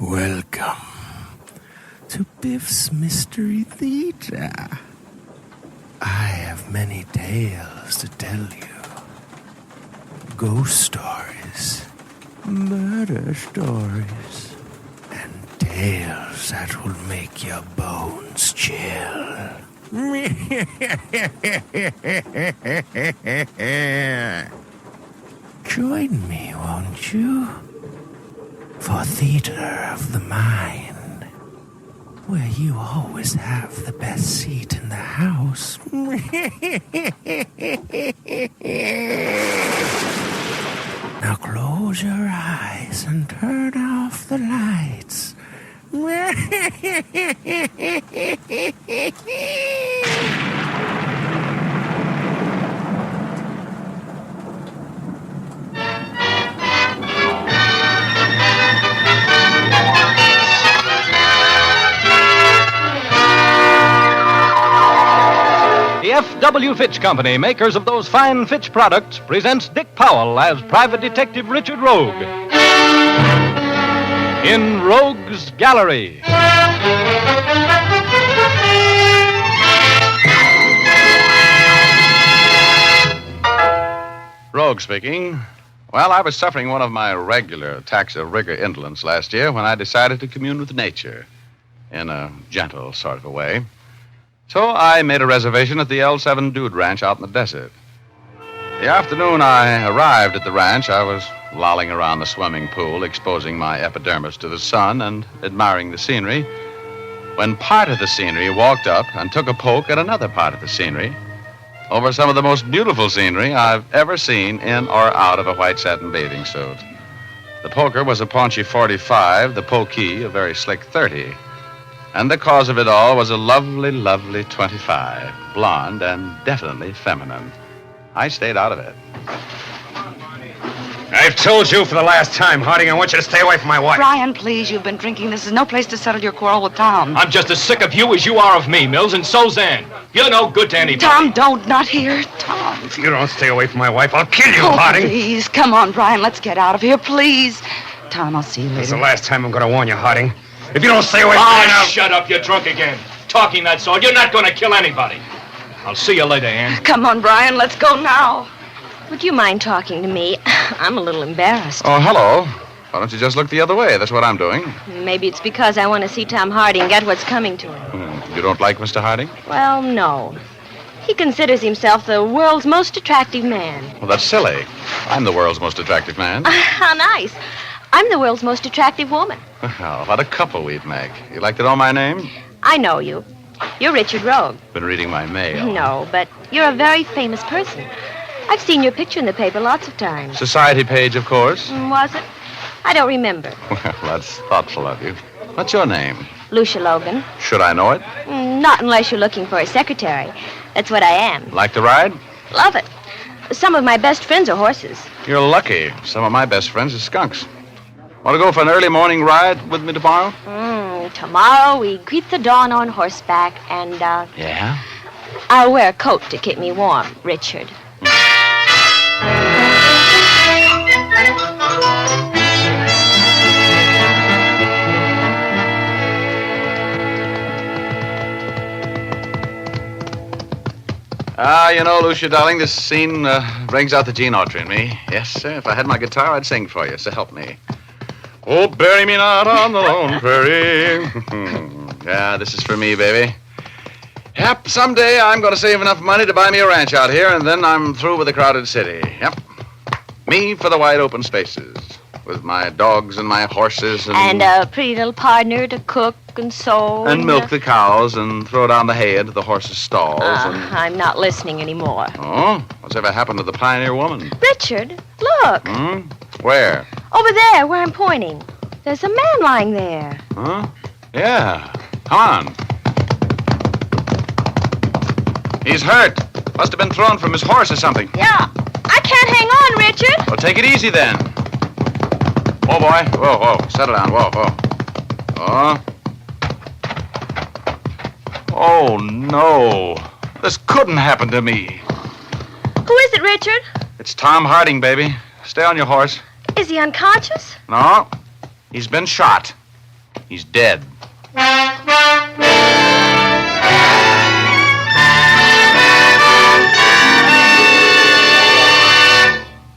Welcome to Biff's Mystery Theater. I have many tales to tell you. Ghost stories, murder stories, and tales that will make your bones chill. Join me, won't you? For Theater of the Mind, where you always have the best seat in the house. Now close your eyes and turn off the lights. The F.W. Fitch Company, makers of those fine Fitch products, presents Dick Powell as Private Detective Richard Rogue in Rogue's Gallery. Rogue speaking. Well, I was suffering one of my regular attacks of rigor indolence last year when I decided to commune with nature in a gentle sort of a way. So I made a reservation at the L7 Dude Ranch out in the desert. The afternoon I arrived at the ranch, I was lolling around the swimming pool, exposing my epidermis to the sun and admiring the scenery, when part of the scenery walked up and took a poke at another part of the scenery over some of the most beautiful scenery I've ever seen in or out of a white satin bathing suit. The poker was a paunchy 45, the pokey a very slick 30. And the cause of it all was a lovely, lovely 25, blonde and definitely feminine. I stayed out of it. I've told you for the last time, Harding, I want you to stay away from my wife. Brian, please, you've been drinking. This is no place to settle your quarrel with Tom. I'm just as sick of you as you are of me, Mills, and so's Ann. You're no good to anybody. Tom, don't, not here. Tom. If you don't stay away from my wife, I'll kill you, Oh, Harding. please, come on, Brian, let's get out of here, please. Tom, I'll see you later. It's the last time I'm going to warn you, Harding. If you don't stay away from me now... Shut up, you're drunk again. Talking that sort, you're not going to kill anybody. I'll see you later, Ann. Come on, Brian, let's go now. Would you mind talking to me? I'm a little embarrassed. Oh, hello. Why don't you just look the other way? That's what I'm doing. Maybe it's because I want to see Tom Hardy and get what's coming to him. You don't like Mr. Harding? Well, no. He considers himself the world's most attractive man. Well, that's silly. I'm the world's most attractive man. How nice. I'm the world's most attractive woman. Well, what a couple we'd make. You like to know my name? I know you. You're Richard Rogue. Been reading my mail. No, but you're a very famous person. I've seen your picture in the paper lots of times. Society page, of course. Was it? I don't remember. Well, that's thoughtful of you. What's your name? Lucia Logan. Should I know it? Not unless you're looking for a secretary. That's what I am. Like to ride? Love it. Some of my best friends are horses. You're lucky. Some of my best friends are skunks. Want to go for an early morning ride with me tomorrow? Tomorrow we greet the dawn on horseback and, Yeah? I'll wear a coat to keep me warm, Richard. You know, Lucia, darling, this scene brings out the Gene Autry in me. Yes, sir. If I had my guitar, I'd sing for you, so help me. Oh, bury me not on the lone prairie. Yeah, this is for me, baby. Yep, someday I'm going to save enough money to buy me a ranch out here, and then I'm through with the crowded city. Yep. Me for the wide open spaces, with my dogs and my horses And a pretty little partner to cook and sew. And milk the cows and throw down the hay into the horses' stalls. I'm not listening anymore. Oh? What's ever happened to the pioneer woman? Richard, look. Where? Over there, where I'm pointing. There's a man lying there. Huh? Yeah. Come on. He's hurt. Must have been thrown from his horse or something. Yeah. I can't hang on, Richard. Well, take it easy then. Whoa, boy. Whoa, whoa. Settle down. Whoa, whoa. Oh. Oh, no. This couldn't happen to me. Who is it, Richard? It's Tom Harding, baby. Stay on your horse. Is he unconscious? No, he's been shot. He's dead.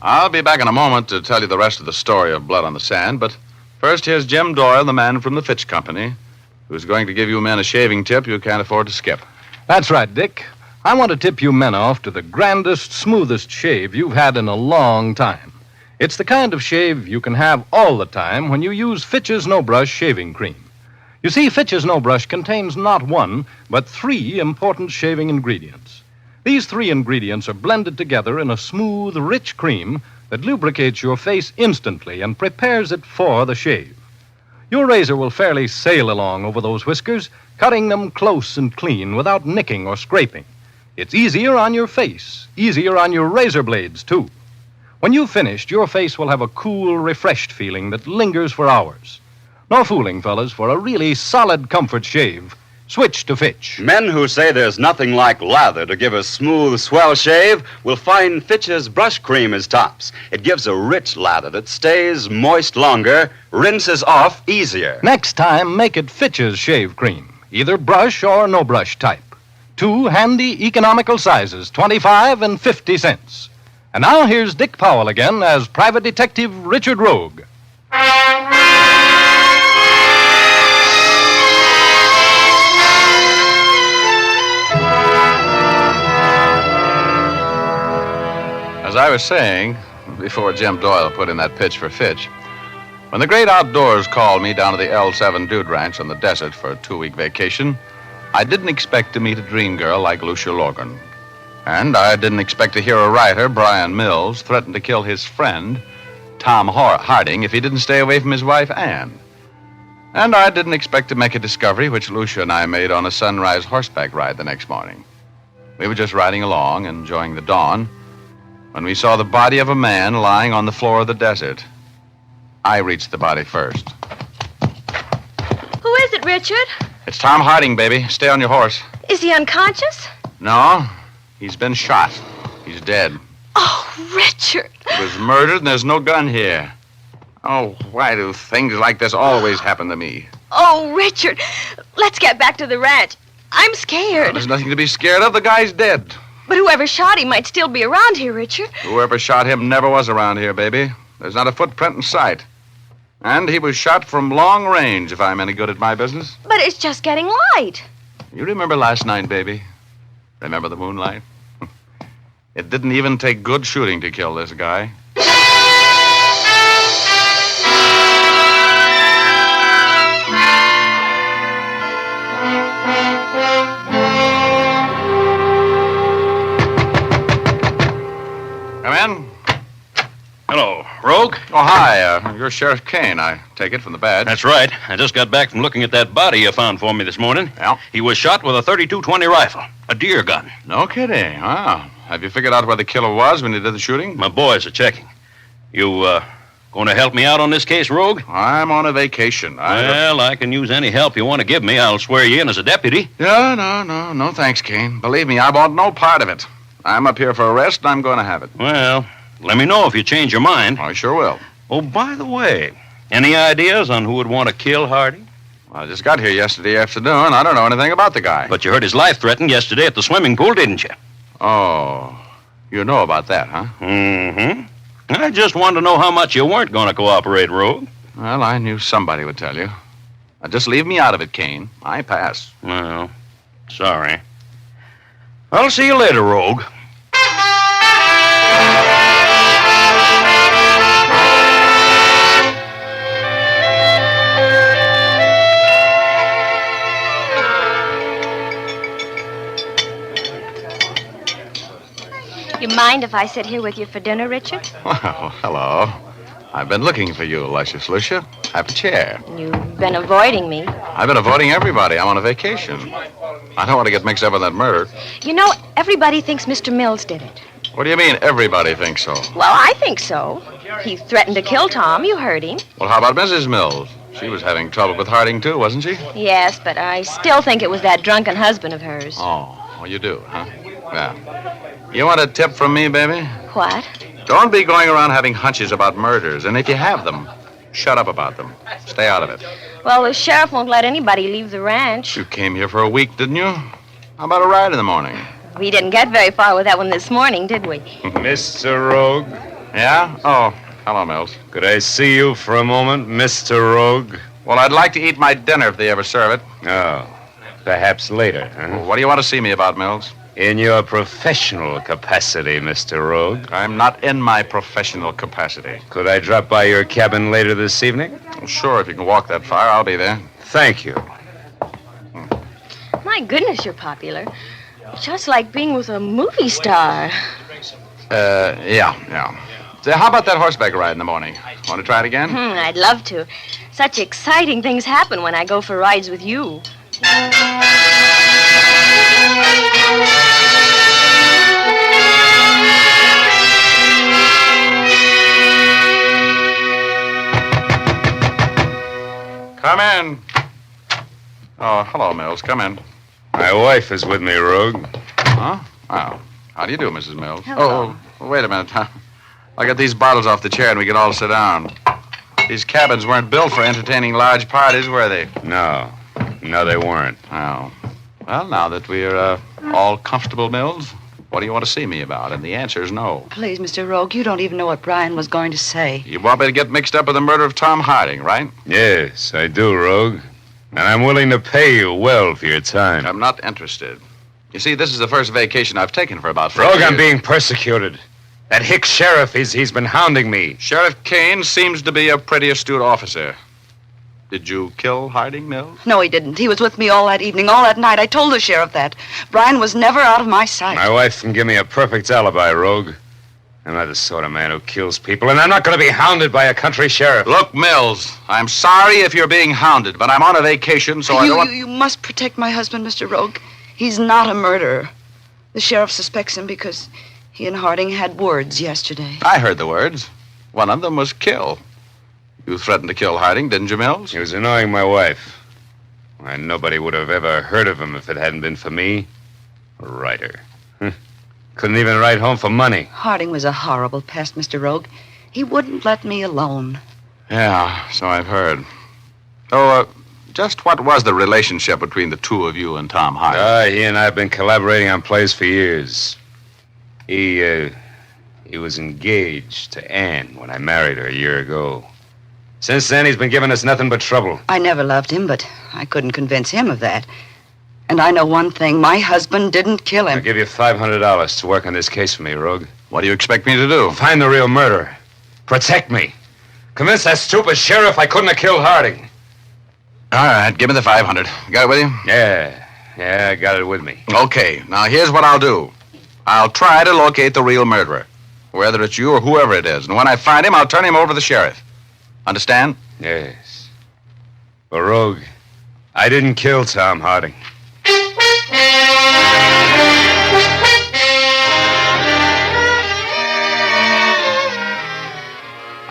I'll be back in a moment to tell you the rest of the story of Blood on the Sand, but first here's Jim Doyle, the man from the Fitch Company, who's going to give you men a shaving tip you can't afford to skip. That's right, Dick. I want to tip you men off to the grandest, smoothest shave you've had in a long time. It's the kind of shave you can have all the time when you use Fitch's No Brush shaving cream. You see, Fitch's No Brush contains not one, but 3 important shaving ingredients. These 3 ingredients are blended together in a smooth, rich cream that lubricates your face instantly and prepares it for the shave. Your razor will fairly sail along over those whiskers, cutting them close and clean without nicking or scraping. It's easier on your face, easier on your razor blades, too. When you've finished, your face will have a cool, refreshed feeling that lingers for hours. No fooling, fellas. For a really solid comfort shave, switch to Fitch. Men who say there's nothing like lather to give a smooth, swell shave will find Fitch's brush cream is tops. It gives a rich lather that stays moist longer, rinses off easier. Next time, make it Fitch's shave cream, either brush or no brush type. 2 handy, economical sizes, 25 and 50 cents. And now here's Dick Powell again as Private Detective Richard Rogue. As I was saying, before Jim Doyle put in that pitch for Fitch, when the great outdoors called me down to the L7 Dude Ranch on the desert for a 2-week vacation, I didn't expect to meet a dream girl like Lucia Logan. And I didn't expect to hear a writer, Brian Mills, threaten to kill his friend, Tom Harding, if he didn't stay away from his wife, Anne. And I didn't expect to make a discovery which Lucia and I made on a sunrise horseback ride the next morning. We were just riding along, enjoying the dawn, when we saw the body of a man lying on the floor of the desert. I reached the body first. Who is it, Richard? It's Tom Harding, baby. Stay on your horse. Is he unconscious? No, he's been shot. He's dead. Oh, Richard. He was murdered, and there's no gun here. Oh, why do things like this always happen to me? Oh, Richard. Let's get back to the ranch. I'm scared. There's nothing to be scared of. The guy's dead. But whoever shot him might still be around here, Richard. Whoever shot him never was around here, baby. There's not a footprint in sight. And he was shot from long range, if I'm any good at my business. But it's just getting light. You remember last night, baby? Remember the moonlight? It didn't even take good shooting to kill this guy. Come in. Hello, Rogue. Oh, hi. You're Sheriff Kane, I take it from the badge. That's right. I just got back from looking at that body you found for me this morning. Yeah? He was shot with a .32-20 rifle, a deer gun. No kidding. Wow. Have you figured out where the killer was when he did the shooting? My boys are checking. You, going to help me out on this case, Rogue? I'm on a vacation. Well, I can use any help you want to give me. I'll swear you in as a deputy. No, thanks, Kane. Believe me, I want no part of it. I'm up here for a rest, and I'm going to have it. Well, let me know if you change your mind. I sure will. Oh, by the way, any ideas on who would want to kill Hardy? Well, I just got here yesterday afternoon. I don't know anything about the guy. But you heard his life threatened yesterday at the swimming pool, didn't you? Oh, you know about that, huh? Mm-hmm. I just wanted to know how much you weren't going to cooperate, Rogue. Well, I knew somebody would tell you. Now, just leave me out of it, Kane. I pass. Well, sorry. I'll see you later, Rogue. You mind if I sit here with you for dinner, Richard? Well, hello. I've been looking for you, luscious Lucia. Have a chair. You've been avoiding me. I've been avoiding everybody. I'm on a vacation. I don't want to get mixed up in that murder. You know, everybody thinks Mr. Mills did it. What do you mean, everybody thinks so? Well, I think so. He threatened to kill Tom. You heard him. Well, how about Mrs. Mills? She was having trouble with Harding, too, wasn't she? Yes, but I still think it was that drunken husband of hers. Oh, well, you do, huh? Yeah. You want a tip from me, baby? What? Don't be going around having hunches about murders. And if you have them, shut up about them. Stay out of it. Well, the sheriff won't let anybody leave the ranch. You came here for a week, didn't you? How about a ride in the morning? We didn't get very far with that one this morning, did we? Mr. Rogue, Yeah? Oh, hello, Mills. could I see you for a moment, Mr. Rogue? Well, I'd like to eat my dinner if they ever serve it. Oh, perhaps later, huh? What do you want to see me about, Mills? In your professional capacity, Mr. Rogue. I'm not in my professional capacity. Could I drop by your cabin later this evening? Well, sure, if you can walk that far, I'll be there. Thank you. My goodness, you're popular. Just like being with a movie star. Yeah. Say, how about that horseback ride in the morning? Want to try it again? I'd love to. Such exciting things happen when I go for rides with you. Come in. Oh, hello, Mills. Come in. My wife is with me, Rogue. Huh? Oh. How do you do, Mrs. Mills? Hello. Oh, wait a minute. I'll get these bottles off the chair and we can all sit down. These cabins weren't built for entertaining large parties, were they? No, they weren't. Oh. Well, now that we're all comfortable, Mills, what do you want to see me about? And the answer is no. Please, Mr. Rogue, you don't even know what Brian was going to say. You want me to get mixed up with the murder of Tom Harding, right? Yes, I do, Rogue. And I'm willing to pay you well for your time. I'm not interested. You see, this is the first vacation I've taken for about 50 Rogue, years. I'm being persecuted. That hick sheriff, he's been hounding me. Sheriff Kane seems to be a pretty astute officer. Did you kill Harding, Mills? No, he didn't. He was with me all that evening, all that night. I told the sheriff that. Brian was never out of my sight. My wife can give me a perfect alibi, Rogue. I'm not the sort of man who kills people, and I'm not going to be hounded by a country sheriff. Look, Mills, I'm sorry if you're being hounded, but I'm on a vacation, so I don't want... You must protect my husband, Mr. Rogue. He's not a murderer. The sheriff suspects him because he and Harding had words yesterday. I heard the words. One of them was kill. You threatened to kill Harding, didn't you, Mills? He was annoying my wife. Why, nobody would have ever heard of him if it hadn't been for me. A writer. Couldn't even write home for money. Harding was a horrible pest, Mr. Rogue. He wouldn't let me alone. Yeah, so I've heard. So, just what was the relationship between the two of you and Tom Harding? He and I have been collaborating on plays for years. He was engaged to Anne when I married her a year ago. Since then, he's been giving us nothing but trouble. I never loved him, but I couldn't convince him of that. And I know one thing. My husband didn't kill him. I'll give you $500 to work on this case for me, Rogue. What do you expect me to do? Find the real murderer. Protect me. Convince that stupid sheriff I couldn't have killed Harding. All right, give me the 500. Got it with you? Yeah, I got it with me. Okay, now here's what I'll do. I'll try to locate the real murderer, whether it's you or whoever it is. And when I find him, I'll turn him over to the sheriff. Understand? Yes. But, Rogue, I didn't kill Tom Harding.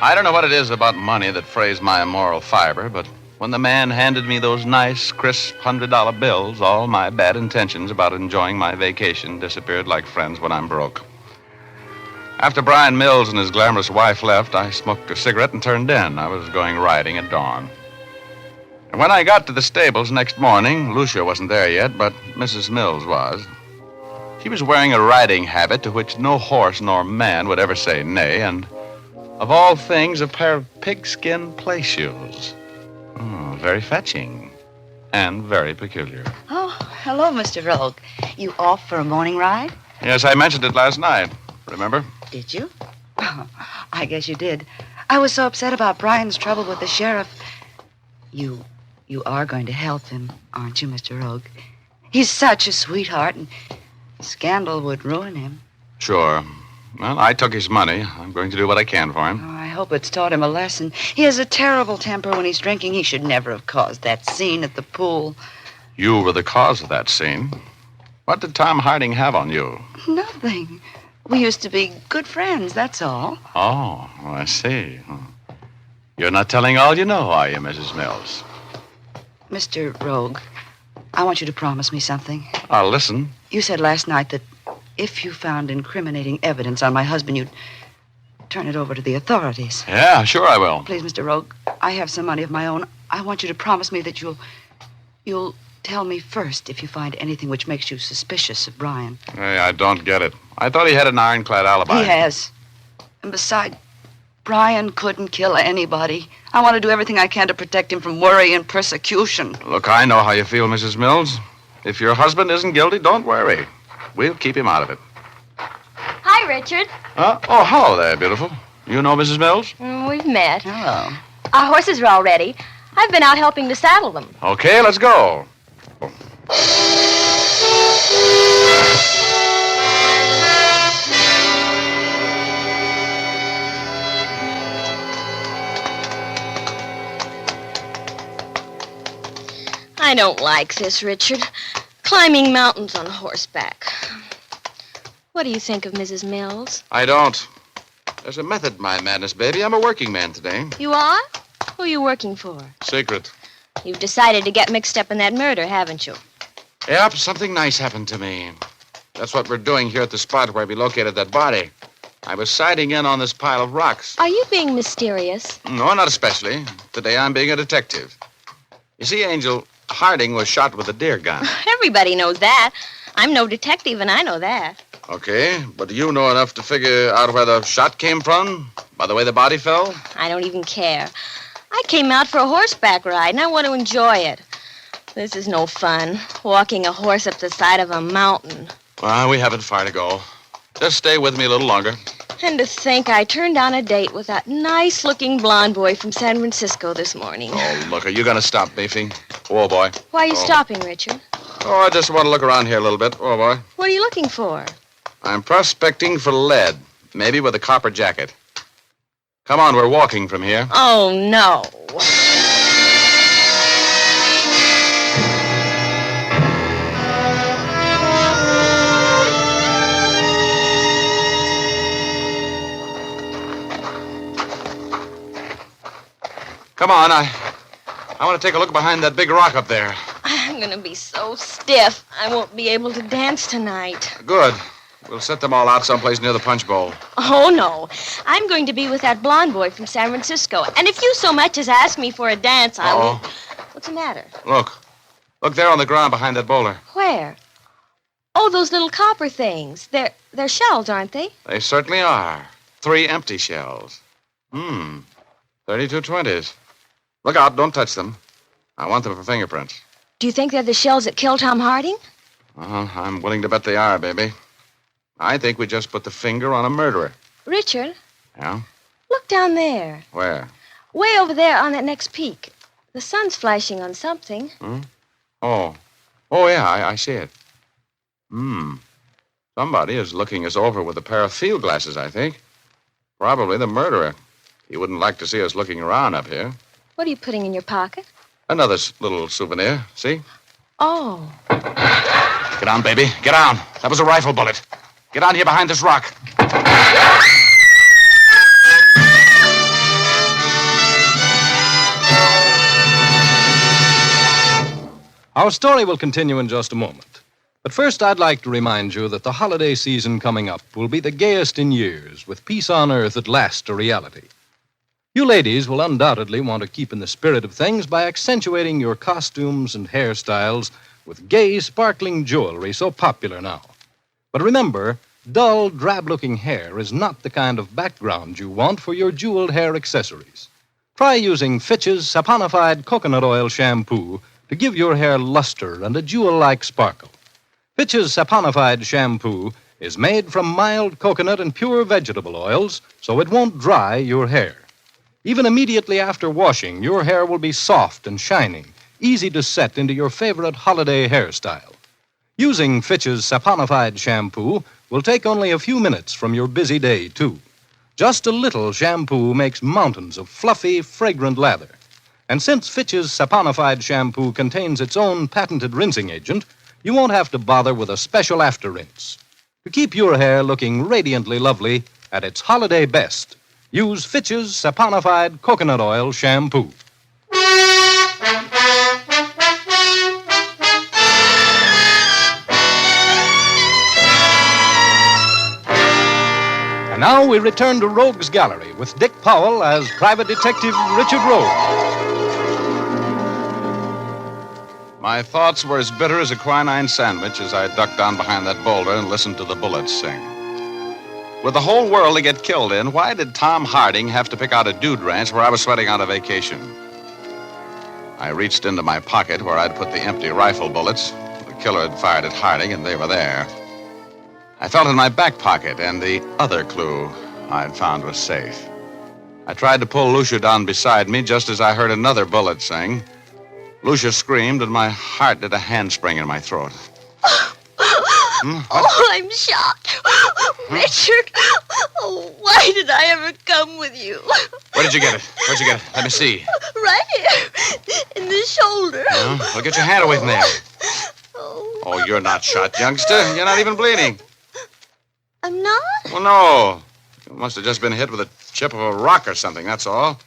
I don't know what it is about money that frays my immoral fiber, but when the man handed me those nice, crisp $100 bills, all my bad intentions about enjoying my vacation disappeared like friends when I'm broke. After Brian Mills and his glamorous wife left, I smoked a cigarette and turned in. I was going riding at dawn. And when I got to the stables next morning, Lucia wasn't there yet, but Mrs. Mills was. She was wearing a riding habit to which no horse nor man would ever say nay, and of all things, a pair of pigskin play shoes. Very fetching and very peculiar. Oh, hello, Mr. Rogue. You off for a morning ride? Yes, I mentioned it last night. Remember? Did you? Oh, I guess you did. I was so upset about Brian's trouble with the sheriff. You are going to help him, aren't you, Mr. Rogue? He's such a sweetheart, and scandal would ruin him. Sure. Well, I took his money. I'm going to do what I can for him. Oh, I hope it's taught him a lesson. He has a terrible temper when he's drinking. He should never have caused that scene at the pool. You were the cause of that scene. What did Tom Harding have on you? Nothing. We used to be good friends, that's all. Oh, I see. You're not telling all you know, are you, Mrs. Mills? Mr. Rogue, I want you to promise me something. I'll listen. You said last night that if you found incriminating evidence on my husband, you'd turn it over to the authorities. Yeah, sure I will. Please, Mr. Rogue, I have some money of my own. I want you to promise me that you'll tell me first if you find anything which makes you suspicious of Brian. Hey, I don't get it. I thought he had an ironclad alibi. He has. And besides, Brian couldn't kill anybody. I want to do everything I can to protect him from worry and persecution. Look, I know how you feel, Mrs. Mills. If your husband isn't guilty, don't worry. We'll keep him out of it. Hi, Richard. Oh, hello there, beautiful. You know Mrs. Mills? We've met. Hello. Our horses are all ready. I've been out helping to saddle them. Okay, let's go. I don't like this, Richard. Climbing mountains on horseback. What do you think of Mrs. Mills? I don't. There's a method to my madness, baby. I'm a working man today. You are? Who are you working for? Secret. You've decided to get mixed up in that murder, haven't you? Yep, something nice happened to me. That's what we're doing here at the spot where we located that body. I was sighting in on this pile of rocks. Are you being mysterious? No, not especially. Today I'm being a detective. You see, Angel, Harding was shot with a deer gun. Everybody knows that. I'm no detective, and I know that. Okay, but do you know enough to figure out where the shot came from? By the way the body fell? I don't even care. I came out for a horseback ride, and I want to enjoy it. This is no fun, walking a horse up the side of a mountain. Well, we haven't far to go. Just stay with me a little longer. And to think I turned down a date with that nice-looking blonde boy from San Francisco this morning. Oh, look, are you going to stop beefing? Whoa, boy. Why are you stopping, Richard? Oh, I just want to look around here a little bit. Whoa, boy. What are you looking for? I'm prospecting for lead, maybe with a copper jacket. Come on, we're walking from here. Oh, no. Come on, I want to take a look behind that big rock up there. I'm going to be so stiff, I won't be able to dance tonight. Good. We'll set them all out someplace near the punch bowl. Oh, no. I'm going to be with that blonde boy from San Francisco. And if you so much as ask me for a dance, I will... What's the matter? Look. Look there on the ground behind that boulder. Where? Oh, those little copper things. They're shells, aren't they? They certainly are. 3 empty shells. 3220s. Look out, don't touch them. I want them for fingerprints. Do you think they're the shells that killed Tom Harding? I'm willing to bet they are, baby. I think we just put the finger on a murderer. Richard? Yeah? Look down there. Where? Way over there on that next peak. The sun's flashing on something. Oh, yeah, I see it. Somebody is looking us over with a pair of field glasses, I think. Probably the murderer. He wouldn't like to see us looking around up here. What are you putting in your pocket? Another little souvenir, see? Oh. Get on, baby. Get on. That was a rifle bullet. Get on here behind this rock. Our story will continue in just a moment. But first, I'd like to remind you that the holiday season coming up will be the gayest in years, with peace on earth at last a reality. You ladies will undoubtedly want to keep in the spirit of things by accentuating your costumes and hairstyles with gay, sparkling jewelry so popular now. But remember, dull, drab-looking hair is not the kind of background you want for your jeweled hair accessories. Try using Fitch's saponified coconut oil shampoo to give your hair luster and a jewel-like sparkle. Fitch's saponified shampoo is made from mild coconut and pure vegetable oils, so it won't dry your hair. Even immediately after washing, your hair will be soft and shining, easy to set into your favorite holiday hairstyle. Using Fitch's saponified shampoo will take only a few minutes from your busy day, too. Just a little shampoo makes mountains of fluffy, fragrant lather. And since Fitch's saponified shampoo contains its own patented rinsing agent, you won't have to bother with a special after-rinse. To keep your hair looking radiantly lovely at its holiday best, use Fitch's saponified coconut oil shampoo. And now we return to Rogue's Gallery with Dick Powell as Private Detective Richard Rogue. My thoughts were as bitter as a quinine sandwich as I ducked down behind that boulder and listened to the bullets sing. With the whole world to get killed in, why did Tom Harding have to pick out a dude ranch where I was sweating out a vacation? I reached into my pocket where I'd put the empty rifle bullets. The killer had fired at Harding, and they were there. I felt in my back pocket, and the other clue I'd found was safe. I tried to pull Lucia down beside me just as I heard another bullet sing. Lucia screamed, and my heart did a handspring in my throat. Oh, I'm shocked. Richard, oh, why did I ever come with you? Where did you get it? Where'd you get it? Let me see. Right here, in the shoulder. Well, get your hand away from there. Oh, you're not shot, youngster. You're not even bleeding. I'm not? Well, no. You must have just been hit with a chip of a rock or something, that's all.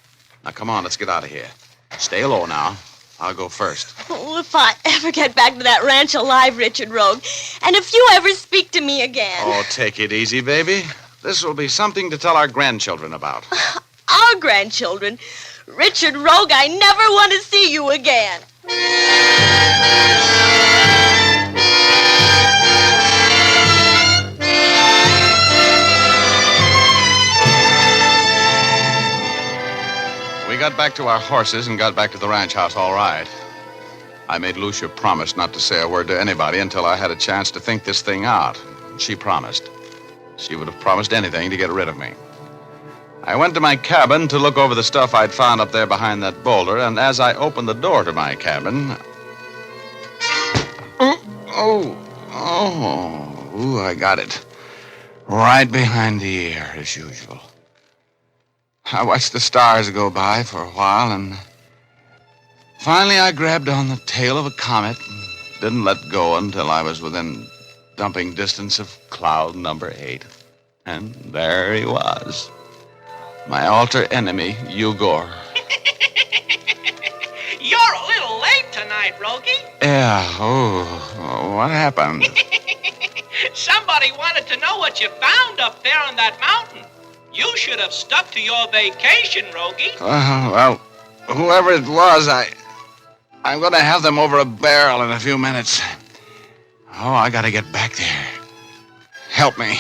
Now, come on, let's get out of here. Stay low now. I'll go first. Oh, if I ever get back to that ranch alive, Richard Rogue, and if you ever speak to me again. Oh, take it easy, baby. This will be something to tell our grandchildren about. Our grandchildren? Richard Rogue, I never want to see you again. We got back to our horses and got back to the ranch house all right. I made Lucia promise not to say a word to anybody until I had a chance to think this thing out. She promised. She would have promised anything to get rid of me. I went to my cabin to look over the stuff I'd found up there behind that boulder, and as I opened the door to my cabin... Ooh, I got it. Right behind the ear, as usual. I watched the stars go by for a while, and finally I grabbed on the tail of a comet and didn't let go until I was within dumping distance of cloud number 8. And there he was. My alter enemy, Ogor. You're a little late tonight, Rogie. Yeah, what happened? Somebody wanted to know what you found up there on that mountain. You should have stuck to your vacation, Rogie. Well, whoever it was, I'm going to have them over a barrel in a few minutes. Oh, I got to get back there. Help me.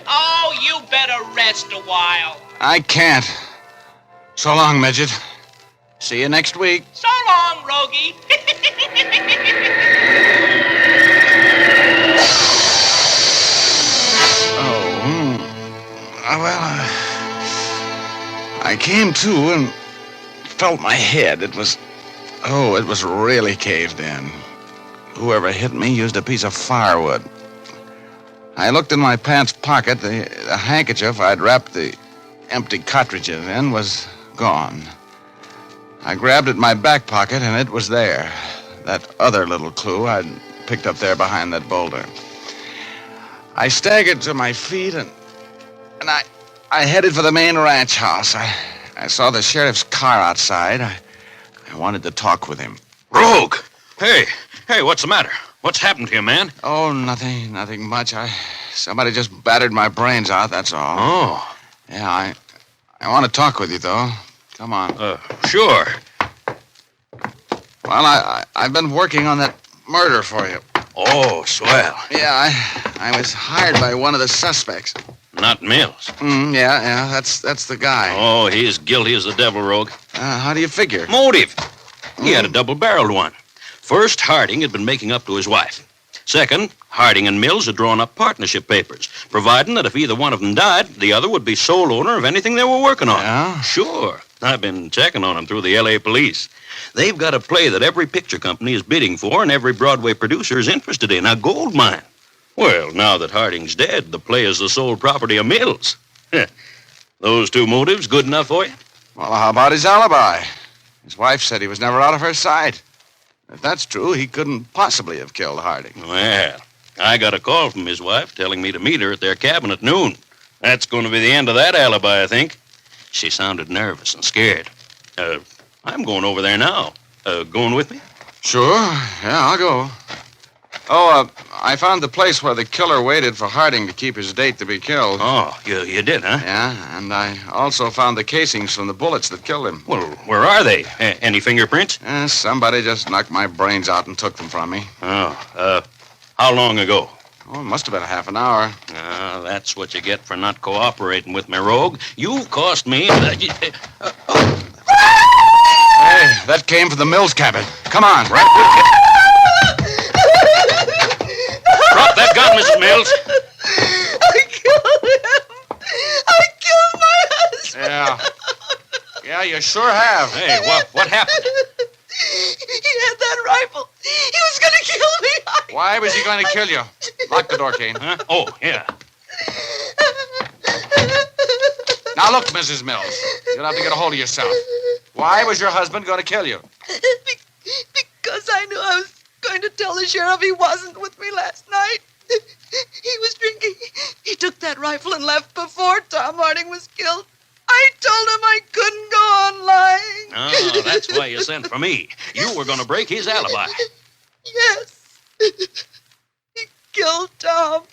Oh, you better rest a while. I can't. So long, midget. See you next week. So long, Rogie. I came to and felt my head. It was really caved in. Whoever hit me used a piece of firewood. I looked in my pants pocket. The handkerchief I'd wrapped the empty cartridges in was gone. I grabbed at my back pocket, and it was there. That other little clue I'd picked up there behind that boulder. I staggered to my feet, and I headed for the main ranch house. I saw the sheriff's car outside. I wanted to talk with him. Rogue! Hey, what's the matter? What's happened to you, man? Oh, nothing much. Somebody just battered my brains out, that's all. Oh. Yeah, I want to talk with you, though. Come on. Sure. Well, I've been working on that murder for you. Oh, swell. Yeah, I was hired by one of the suspects. Not Mills. Yeah, that's the guy. Oh, he is guilty as the devil, Rogue. How do you figure? Motive. He had a double-barreled one. First, Harding had been making up to his wife. Second, Harding and Mills had drawn up partnership papers, providing that if either one of them died, the other would be sole owner of anything they were working on. Yeah? Sure. I've been checking on them through the L.A. police. They've got a play that every picture company is bidding for and every Broadway producer is interested in, a gold mine. Well, now that Harding's dead, the play is the sole property of Mills. Those two motives good enough for you? Well, how about his alibi? His wife said he was never out of her sight. If that's true, he couldn't possibly have killed Harding. Well, I got a call from his wife telling me to meet her at their cabin at noon. That's going to be the end of that alibi, I think. She sounded nervous and scared. I'm going over there now. Going with me? Sure. Yeah, I'll go. Oh, I found the place where the killer waited for Harding to keep his date to be killed. Oh, you did, huh? Yeah, and I also found the casings from the bullets that killed him. Well, where are they? Any fingerprints? Somebody just knocked my brains out and took them from me. Oh, how long ago? Oh, it must have been a half an hour. That's what you get for not cooperating with me, Rogue. You've cost me... Hey, that came from the Mills cabin. Come on. Drop that gun, Mrs. Mills. I killed him. I killed my husband. Yeah, you sure have. Hey, what happened? He had that rifle. He was going to kill me. Why was he going to kill you? Lock the door, Kane. Huh? Oh, yeah. Now look, Mrs. Mills. You'll have to get a hold of yourself. Why was your husband going to kill you? Because I knew I was going to tell the sheriff he wasn't with me last night. He was drinking. He took that rifle and left before Tom Harding was killed. I told him I couldn't go on lying. Oh, that's why you sent for me. You were going to break his alibi. Yes. He killed Tom.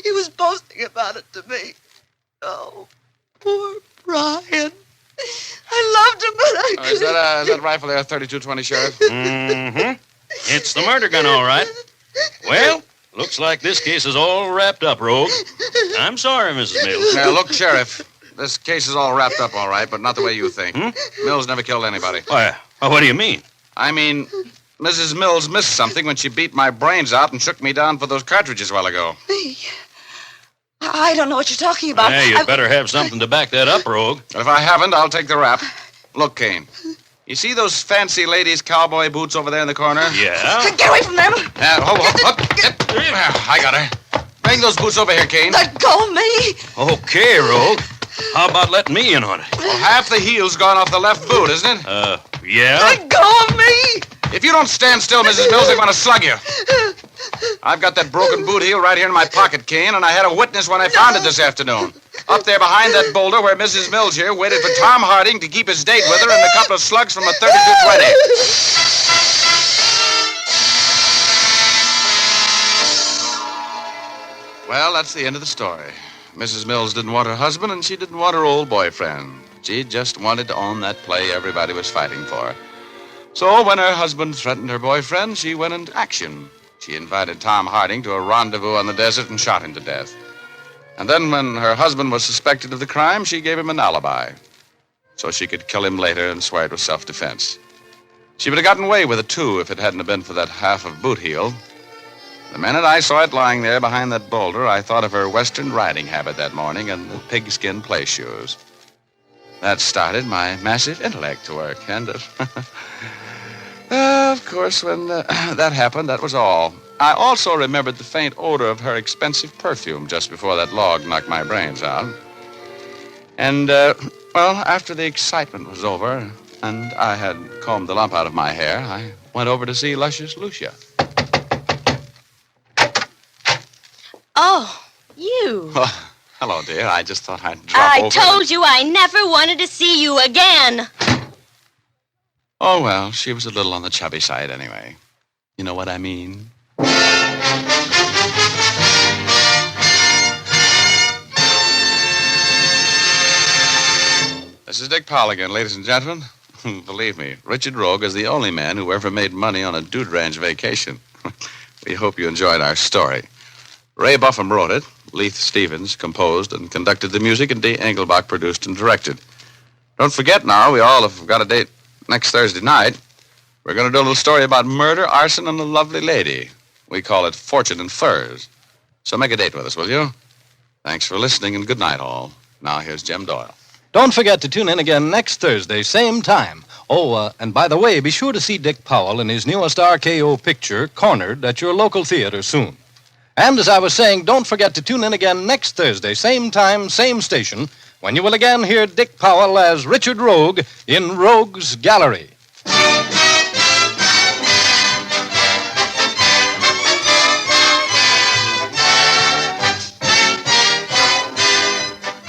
He was boasting about it to me. Oh, poor Brian. I loved him, but I... Is that rifle there, 32-20, Sheriff? Mm-hmm. It's the murder gun, all right. Well, looks like this case is all wrapped up, Rogue. I'm sorry, Mrs. Mills. Now, look, Sheriff, this case is all wrapped up all right, but not the way you think. Mills never killed anybody. Why, what do you mean? I mean, Mrs. Mills missed something when she beat my brains out and shook me down for those cartridges a while ago. Me? I don't know what you're talking about. Hey, you better have something to back that up, Rogue. If I haven't, I'll take the rap. Look, Kane, you see those fancy ladies' cowboy boots over there in the corner? Yeah? Get away from them. I got her. Bring those boots over here, Kane. Let go of me. Okay, Rogue. How about letting me in on it? Well, half the heel's gone off the left boot, isn't it? Yeah? Let go of me. If you don't stand still, Mrs. Mills, I'm going to slug you. I've got that broken boot heel right here in my pocket, Kane, and I had a witness when I found it this afternoon. Up there behind that boulder where Mrs. Mills here waited for Tom Harding to keep his date with her and a couple of slugs from a 32-20. Well, that's the end of the story. Mrs. Mills didn't want her husband, and she didn't want her old boyfriend. She just wanted to own that play everybody was fighting for. So when her husband threatened her boyfriend, she went into action. She invited Tom Harding to a rendezvous on the desert and shot him to death. And then when her husband was suspected of the crime, she gave him an alibi so she could kill him later and swear it was self-defense. She would have gotten away with it, too, if it hadn't been for that half of boot heel. The minute I saw it lying there behind that boulder, I thought of her Western riding habit that morning and the pigskin play shoes. That started my massive intellect to work, and of course, when that happened, that was all. I also remembered the faint odor of her expensive perfume just before that log knocked my brains out. And, well, after the excitement was over and I had combed the lump out of my hair, I went over to see Luscious Lucia. Oh, you. Oh, hello, dear. I just thought I'd drop over. I told you I never wanted to see you again. Oh, well, she was a little on the chubby side anyway. You know what I mean? This is Dick Powell again, ladies and gentlemen. Believe me, Richard Rogue is the only man who ever made money on a dude ranch vacation. We hope you enjoyed our story. Ray Buffum wrote it, Leith Stevens composed and conducted the music, and Dee Engelbach produced and directed. Don't forget now, we all have got a date next Thursday night. We're going to do a little story about murder, arson, and a lovely lady. We call it Fortune and Furs. So make a date with us, will you? Thanks for listening, and good night, all. Now here's Jim Doyle. Don't forget to tune in again next Thursday, same time. Oh, and by the way, be sure to see Dick Powell in his newest RKO picture, Cornered, at your local theater soon. And as I was saying, don't forget to tune in again next Thursday, same time, same station, when you will again hear Dick Powell as Richard Rogue in Rogue's Gallery.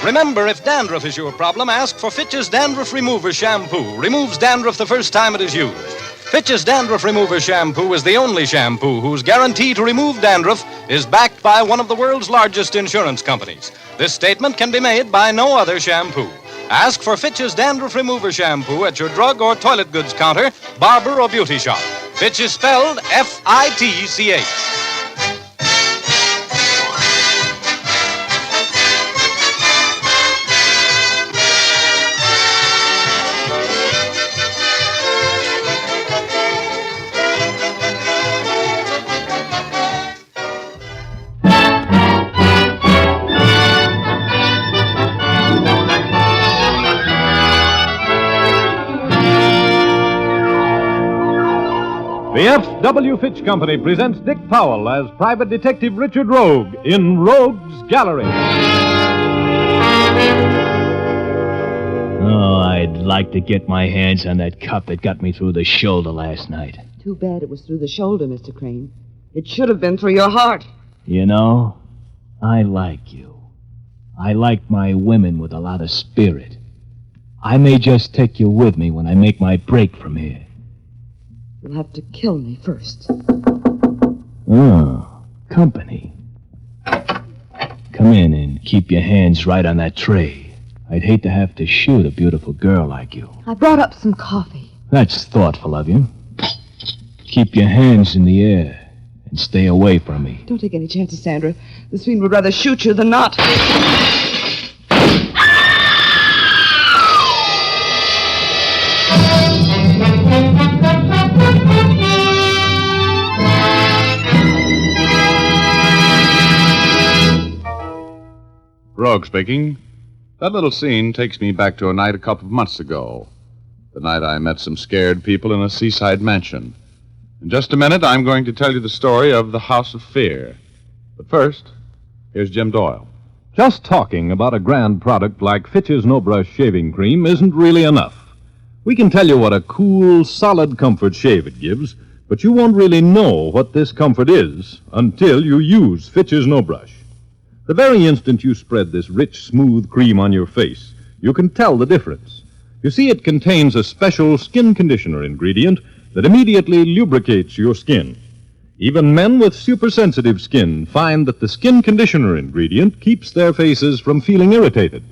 Remember, if dandruff is your problem, ask for Fitch's Dandruff Remover Shampoo. Removes dandruff the first time it is used. Fitch's Dandruff Remover Shampoo is the only shampoo whose guarantee to remove dandruff is backed by one of the world's largest insurance companies. This statement can be made by no other shampoo. Ask for Fitch's Dandruff Remover Shampoo at your drug or toilet goods counter, barber, or beauty shop. Fitch is spelled F-I-T-C-H. The F.W. Fitch Company presents Dick Powell as Private Detective Richard Rogue in Rogue's Gallery. Oh, I'd like to get my hands on that cup that got me through the shoulder last night. Too bad it was through the shoulder, Mr. Crane. It should have been through your heart. You know, I like you. I like my women with a lot of spirit. I may just take you with me when I make my break from here. You'll have to kill me first. Oh, company. Come in and keep your hands right on that tray. I'd hate to have to shoot a beautiful girl like you. I brought up some coffee. That's thoughtful of you. Keep your hands in the air and stay away from me. Don't take any chances, Sandra. This fiend would rather shoot you than not. Rogue speaking. That little scene takes me back to a night a couple of months ago. The night I met some scared people in a seaside mansion. In just a minute, I'm going to tell you the story of the House of Fear. But first, here's Jim Doyle. Just talking about a grand product like Fitch's No Brush Shaving Cream isn't really enough. We can tell you what a cool, solid comfort shave it gives, but you won't really know what this comfort is until you use Fitch's No Brush. The very instant you spread this rich, smooth cream on your face, you can tell the difference. You see, it contains a special skin conditioner ingredient that immediately lubricates your skin. Even men with super-sensitive skin find that the skin conditioner ingredient keeps their faces from feeling irritated.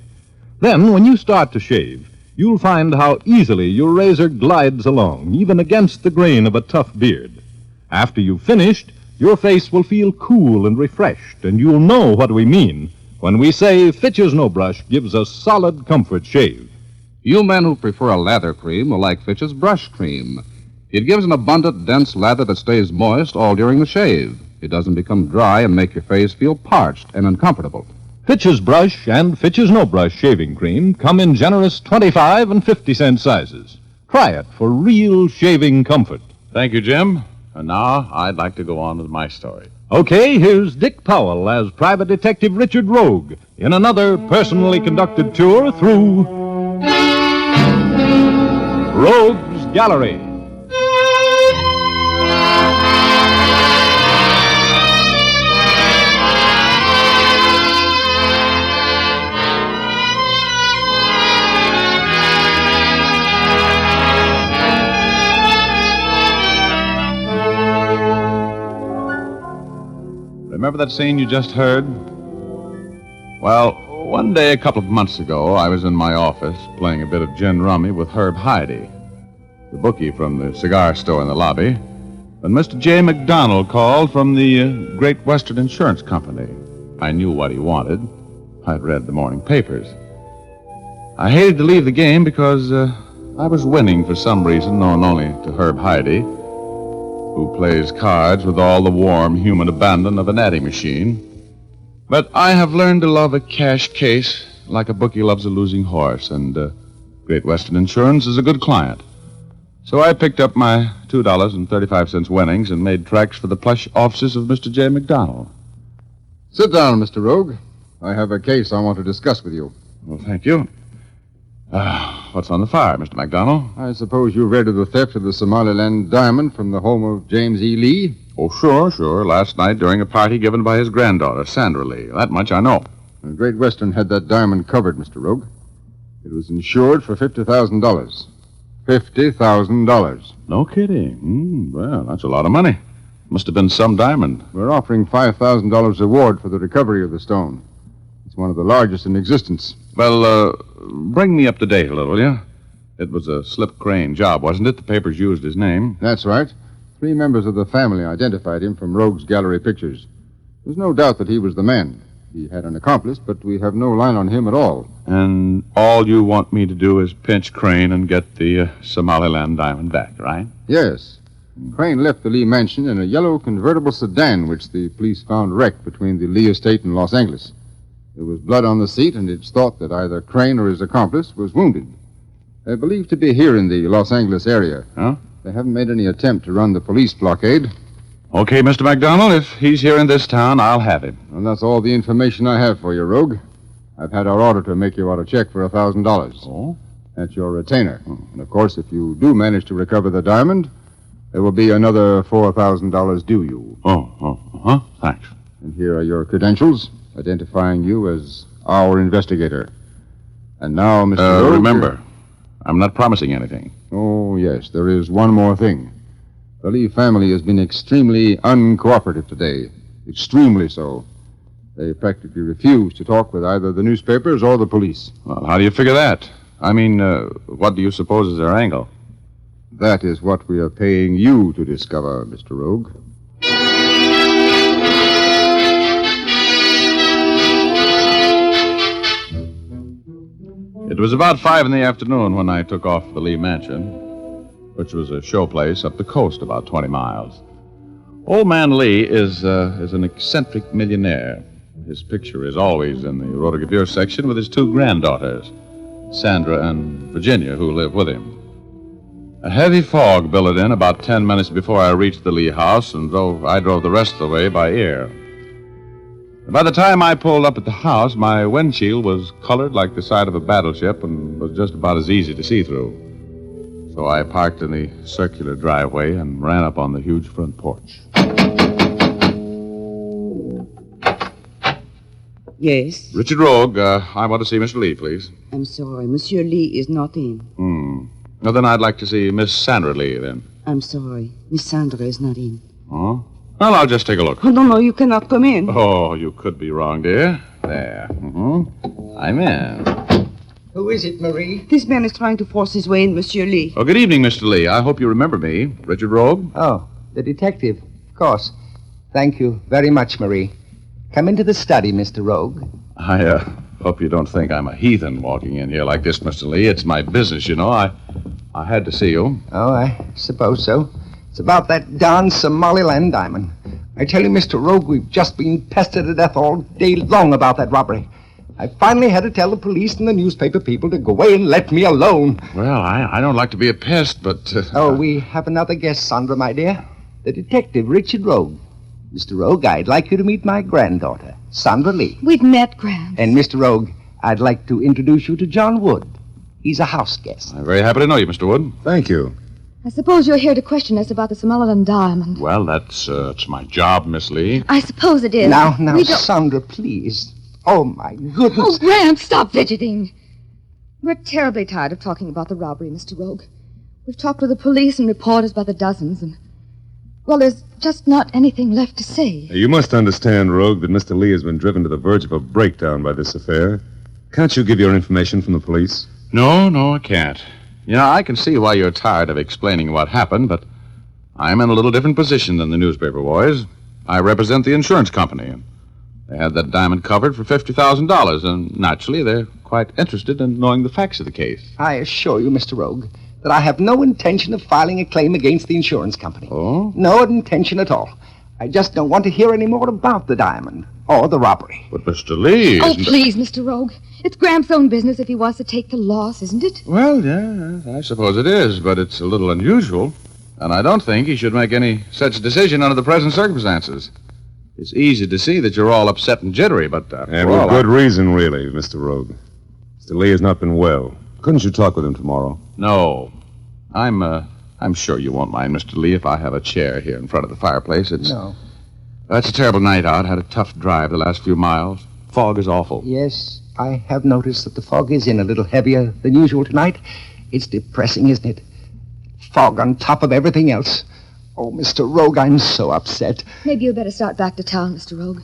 Then, when you start to shave, you'll find how easily your razor glides along, even against the grain of a tough beard. After you've finished, your face will feel cool and refreshed, and you'll know what we mean when we say Fitch's No Brush gives a solid comfort shave. You men who prefer a lather cream will like Fitch's Brush Cream. It gives an abundant, dense lather that stays moist all during the shave. It doesn't become dry and make your face feel parched and uncomfortable. Fitch's Brush and Fitch's No Brush Shaving Cream come in generous 25 and 50-cent sizes. Try it for real shaving comfort. Thank you, Jim. And now I'd like to go on with my story. Okay, here's Dick Powell as Private Detective Richard Rogue in another personally conducted tour through Rogue's Gallery. Remember that scene you just heard? Well, one day a couple of months ago, I was in my office playing a bit of gin rummy with Herb Heide, the bookie from the cigar store in the lobby, when Mr. J. McDonald called from the Great Western Insurance Company. I knew what he wanted. I'd read the morning papers. I hated to leave the game because I was winning for some reason known only to Herb Heide, who plays cards with all the warm human abandon of an adding machine. But I have learned to love a cash case like a bookie loves a losing horse, and Great Western Insurance is a good client. So I picked up my $2.35 winnings and made tracks for the plush offices of Mr. J. McDonald. Sit down, Mr. Rogue. I have a case I want to discuss with you. Well, thank you. What's on the fire, Mr. McDonald? I suppose you read of the theft of the Somaliland diamond from the home of James E. Lee? Oh, sure. Last night during a party given by his granddaughter, Sandra Lee. That much I know. The Great Western had that diamond covered, Mr. Rogue. It was insured for $50,000. $50,000. No kidding. Well, that's a lot of money. Must have been some diamond. We're offering $5,000 reward for the recovery of the stone. It's one of the largest in existence. Well, bring me up to date a little, will you? It was a slip crane job, wasn't it? The papers used his name. That's right. 3 members of the family identified him from Rogue's gallery pictures. There's no doubt that he was the man. He had an accomplice, but we have no line on him at all. And all you want me to do is pinch Crane and get the Somaliland diamond back, right? Yes. Crane left the Lee mansion in a yellow convertible sedan, which the police found wrecked between the Lee estate and Los Angeles. There was blood on the seat, and it's thought that either Crane or his accomplice was wounded. They're believed to be here in the Los Angeles area. Huh? They haven't made any attempt to run the police blockade. Okay, Mr. McDonald, if he's here in this town, I'll have him. And that's all the information I have for you, Rogue. I've had our auditor make you out a check for $1,000. Oh? That's your retainer. And, of course, if you do manage to recover the diamond, there will be another $4,000 due you. Thanks. And here are your credentials, identifying you as our investigator. And now, Mr. Rogue... Remember, I'm not promising anything. Oh, yes, there is one more thing. The Lee family has been extremely uncooperative today. Extremely so. They practically refuse to talk with either the newspapers or the police. Well, how do you figure that? I mean, what do you suppose is their angle? That is what we are paying you to discover, Mr. Rogue. It was about 5 in the afternoon when I took off for the Lee Mansion, which was a show place up the coast about 20 miles. Old man Lee is an eccentric millionaire. His picture is always in the rotogravure section with his 2 granddaughters, Sandra and Virginia, who live with him. A heavy fog billowed in about 10 minutes before I reached the Lee house, and I drove the rest of the way by ear. By the time I pulled up at the house, my windshield was colored like the side of a battleship and was just about as easy to see through. So I parked in the circular driveway and ran up on the huge front porch. Yes? Richard Rogue, I want to see Mr. Lee, please. I'm sorry. Monsieur Lee is not in. Well, then I'd like to see Miss Sandra Lee, then. I'm sorry. Miss Sandra is not in. Oh? Well, I'll just take a look. Oh, no, you cannot come in. Oh, you could be wrong, dear. There. I'm in. Who is it, Marie? This man is trying to force his way in, Monsieur Lee. Oh, good evening, Mr. Lee. I hope you remember me. Richard Rogue? Oh, the detective. Of course. Thank you very much, Marie. Come into the study, Mr. Rogue. I hope you don't think I'm a heathen walking in here like this, Mr. Lee. It's my business, you know. I had to see you. Oh, I suppose so. It's about that darn Somaliland diamond. I tell you, Mr. Rogue, we've just been pestered to death all day long about that robbery. I finally had to tell the police and the newspaper people to go away and let me alone. Well, I don't like to be a pest, but... we have another guest, Sandra, my dear. The detective, Richard Rogue. Mr. Rogue, I'd like you to meet my granddaughter, Sandra Lee. We've met, Gran. And, Mr. Rogue, I'd like to introduce you to John Wood. He's a house guest. I'm very happy to know you, Mr. Wood. Thank you. I suppose you're here to question us about the Somaliland diamond. Well, that's my job, Miss Lee. I suppose it is. Now, Sandra, please. Oh, my goodness. Oh, Graham, stop fidgeting. We're terribly tired of talking about the robbery, Mr. Rogue. We've talked to the police and reporters by the dozens, and, well, there's just not anything left to say. You must understand, Rogue, that Mr. Lee has been driven to the verge of a breakdown by this affair. Can't you give your information from the police? No, I can't. You know, I can see why you're tired of explaining what happened, but I'm in a little different position than the newspaper boys. I represent the insurance company, and they had that diamond covered for $50,000, and naturally they're quite interested in knowing the facts of the case. I assure you, Mr. Rogue, that I have no intention of filing a claim against the insurance company. Oh? No intention at all. I just don't want to hear any more about the diamond or the robbery. But Mr. Lee... Oh, please, Mr. Rogue. It's Graham's own business if he wants to take the loss, isn't it? Well, yeah, I suppose it is, but it's a little unusual. And I don't think he should make any such decision under the present circumstances. It's easy to see that you're all upset and jittery, but... and with good reason, really, Mr. Rogue. Mr. Lee has not been well. Couldn't you talk with him tomorrow? No. I'm sure you won't mind, Mr. Lee, if I have a chair here in front of the fireplace. No. It's a terrible night out. Had a tough drive the last few miles. Fog is awful. Yes, I have noticed that the fog is in a little heavier than usual tonight. It's depressing, isn't it? fog on top of everything else. Oh, Mr. Rogue, I'm so upset. Maybe you better start back to town, Mr. Rogue.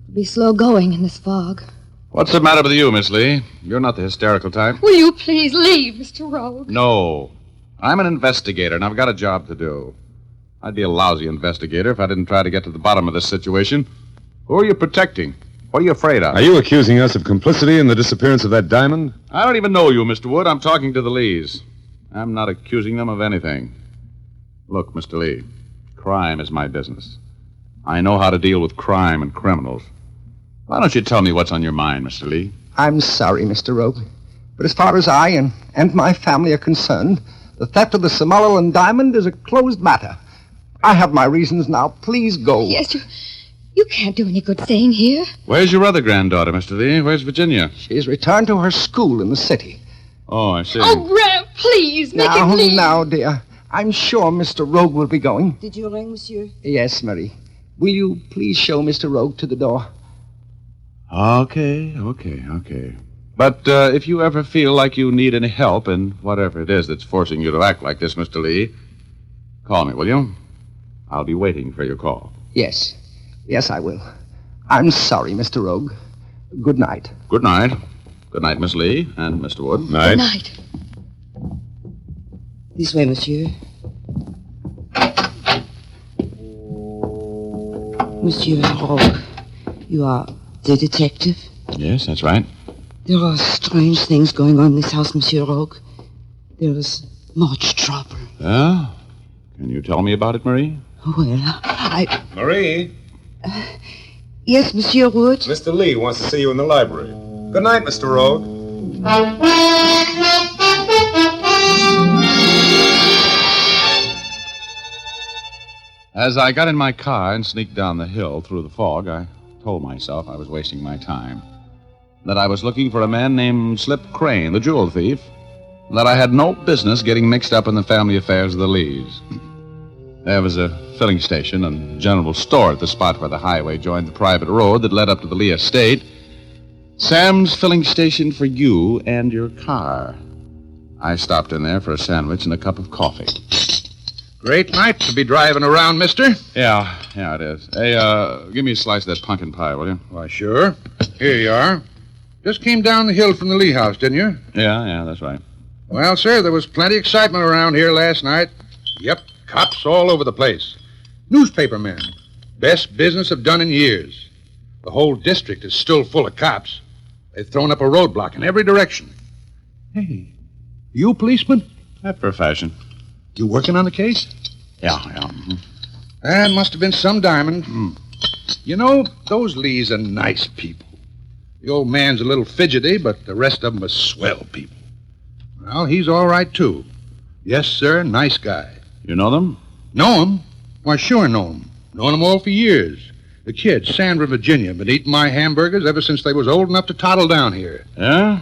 It'll be slow going in this fog. What's the matter with you, Miss Lee? You're not the hysterical type. Will you please leave, Mr. Rogue? No. I'm an investigator, and I've got a job to do. I'd be a lousy investigator if I didn't try to get to the bottom of this situation. Who are you protecting? What are you afraid of? Are you accusing us of complicity in the disappearance of that diamond? I don't even know you, Mr. Wood. I'm talking to the Lees. I'm not accusing them of anything. Look, Mr. Lee, crime is my business. I know how to deal with crime and criminals. Why don't you tell me what's on your mind, Mr. Lee? I'm sorry, Mr. Rogue. But as far as I and my family are concerned, the theft of the Somaliland diamond is a closed matter. I have my reasons now. Please go. Yes, you can't do any good staying here. Where's your other granddaughter, Mr. Lee? Where's Virginia? She's returned to her school in the city. Oh, I see. Oh, Graham, please, make him leave. Now, dear. I'm sure Mr. Rogue will be going. Did you ring, monsieur? Yes, Marie. Will you please show Mr. Rogue to the door? Okay. But if you ever feel like you need any help in whatever it is that's forcing you to act like this, Mr. Lee, call me, will you? I'll be waiting for your call. Yes. Yes, I will. I'm sorry, Mr. Rogue. Good night. Good night. Good night, Miss Lee and Mr. Wood. Good night. This way, monsieur. Monsieur Rogue, you are the detective? Yes, that's right. There are strange things going on in this house, Monsieur Rogue. There is much trouble. Yeah? Can you tell me about it, Marie? Well, I... Marie? Yes, Monsieur Wood? Mr. Lee wants to see you in the library. Good night, Mr. Rogue. As I got in my car and sneaked down the hill through the fog, I told myself I was wasting my time. That I was looking for a man named Slip Crane, the jewel thief. That I had no business getting mixed up in the family affairs of the Lees. There was a filling station and general store at the spot where the highway joined the private road that led up to the Lee estate. Sam's filling station for you and your car. I stopped in there for a sandwich and a cup of coffee. Great night to be driving around, mister. Yeah, it is. Hey, give me a slice of that pumpkin pie, will you? Why, sure. Here you are. Just came down the hill from the Lee house, didn't you? Yeah, that's right. Well, sir, there was plenty of excitement around here last night. Yep, cops all over the place. Newspapermen. Best business I've done in years. The whole district is still full of cops. They've thrown up a roadblock in every direction. Hey, you a policeman? After a fashion. You working on the case? Yeah. Mm-hmm. That must have been some diamond. You know, those Lees are nice people. The old man's a little fidgety, but the rest of them are swell people. Well, he's all right, too. Yes, sir, nice guy. You know them? Know him? Why, sure know him. Known them all for years. The kids, Sandra, Virginia, been eating my hamburgers ever since they was old enough to toddle down here. Yeah?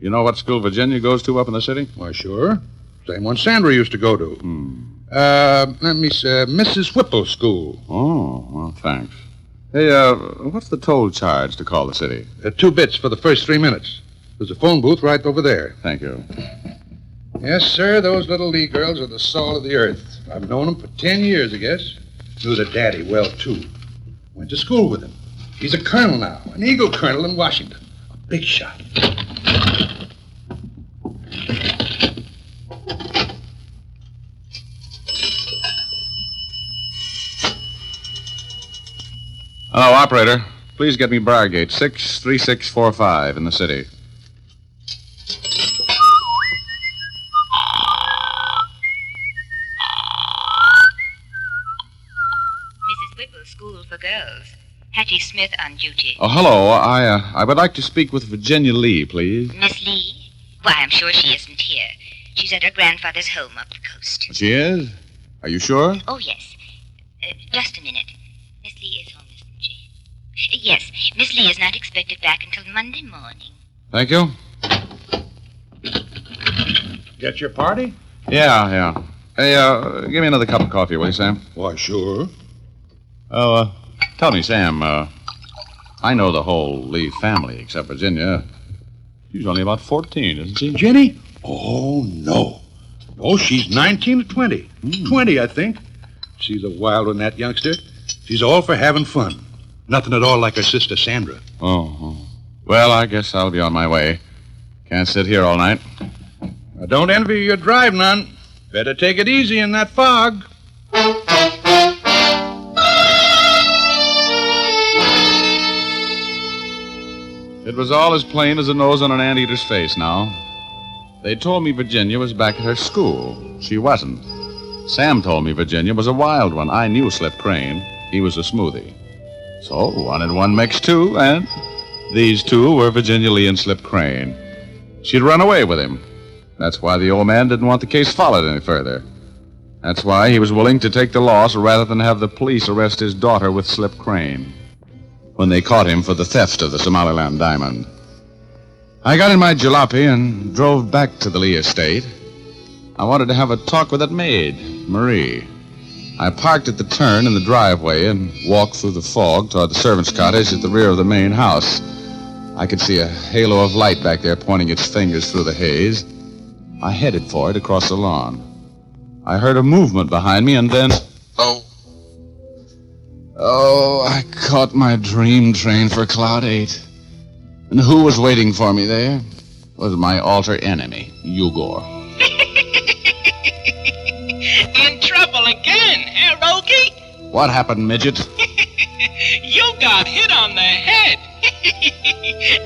You know what school Virginia goes to up in the city? Why, sure. Same one Sandra used to go to. Let me see, Mrs. Whipple School. Oh, well, thanks. Hey, what's the toll charge to call the city? 2 bits for the first 3 minutes. There's a phone booth right over there. Thank you. Yes, sir, those little Lee girls are the salt of the earth. I've known them for 10 years, I guess. Knew their daddy well, too. Went to school with him. He's a colonel now, an Eagle colonel in Washington. A big shot. Hello, operator. Please get me Briargate 63645 in the city. Mrs. Whipple, School for Girls. Hattie Smith on duty. Oh, hello. I would like to speak with Virginia Lee, please. Miss Lee? Why, I'm sure she isn't here. She's at her grandfather's home up the coast. She is? Are you sure? Oh, yes. Just a minute. Miss Lee is home, isn't she? Yes, Miss Lee is not expected back until Monday morning. Thank you. Get your party? Yeah. Hey, give me another cup of coffee, will you, Sam? Why, sure. Oh, tell me, Sam, I know the whole Lee family except Virginia. She's only about 14, isn't she? Jenny? Oh, no. Oh, she's 19 or 20. 20, I think. She's a wild one, that youngster. She's all for having fun. Nothing at all like her sister Sandra. Oh. Well, I guess I'll be on my way. Can't sit here all night. I don't envy your drive none. Better take it easy in that fog. It was all as plain as the nose on an anteater's face now. They told me Virginia was back at her school. She wasn't. Sam told me Virginia was a wild one. I knew Slip Crane. He was a smoothie. So 1 and 1 makes 2, and these two were Virginia Lee and Slip Crane. She'd run away with him. That's why the old man didn't want the case followed any further. That's why he was willing to take the loss rather than have the police arrest his daughter with Slip Crane when they caught him for the theft of the Somaliland diamond. I got in my jalopy and drove back to the Lee estate. I wanted to have a talk with that maid, Marie. I parked at the turn in the driveway and walked through the fog toward the servant's cottage at the rear of the main house. I could see a halo of light back there pointing its fingers through the haze. I headed for it across the lawn. I heard a movement behind me and then... Oh, I caught my dream train for Cloud 8. And who was waiting for me there? Was my alter enemy, Ogor. In trouble again, eh, Rogie? What happened, midget? You got hit on the head.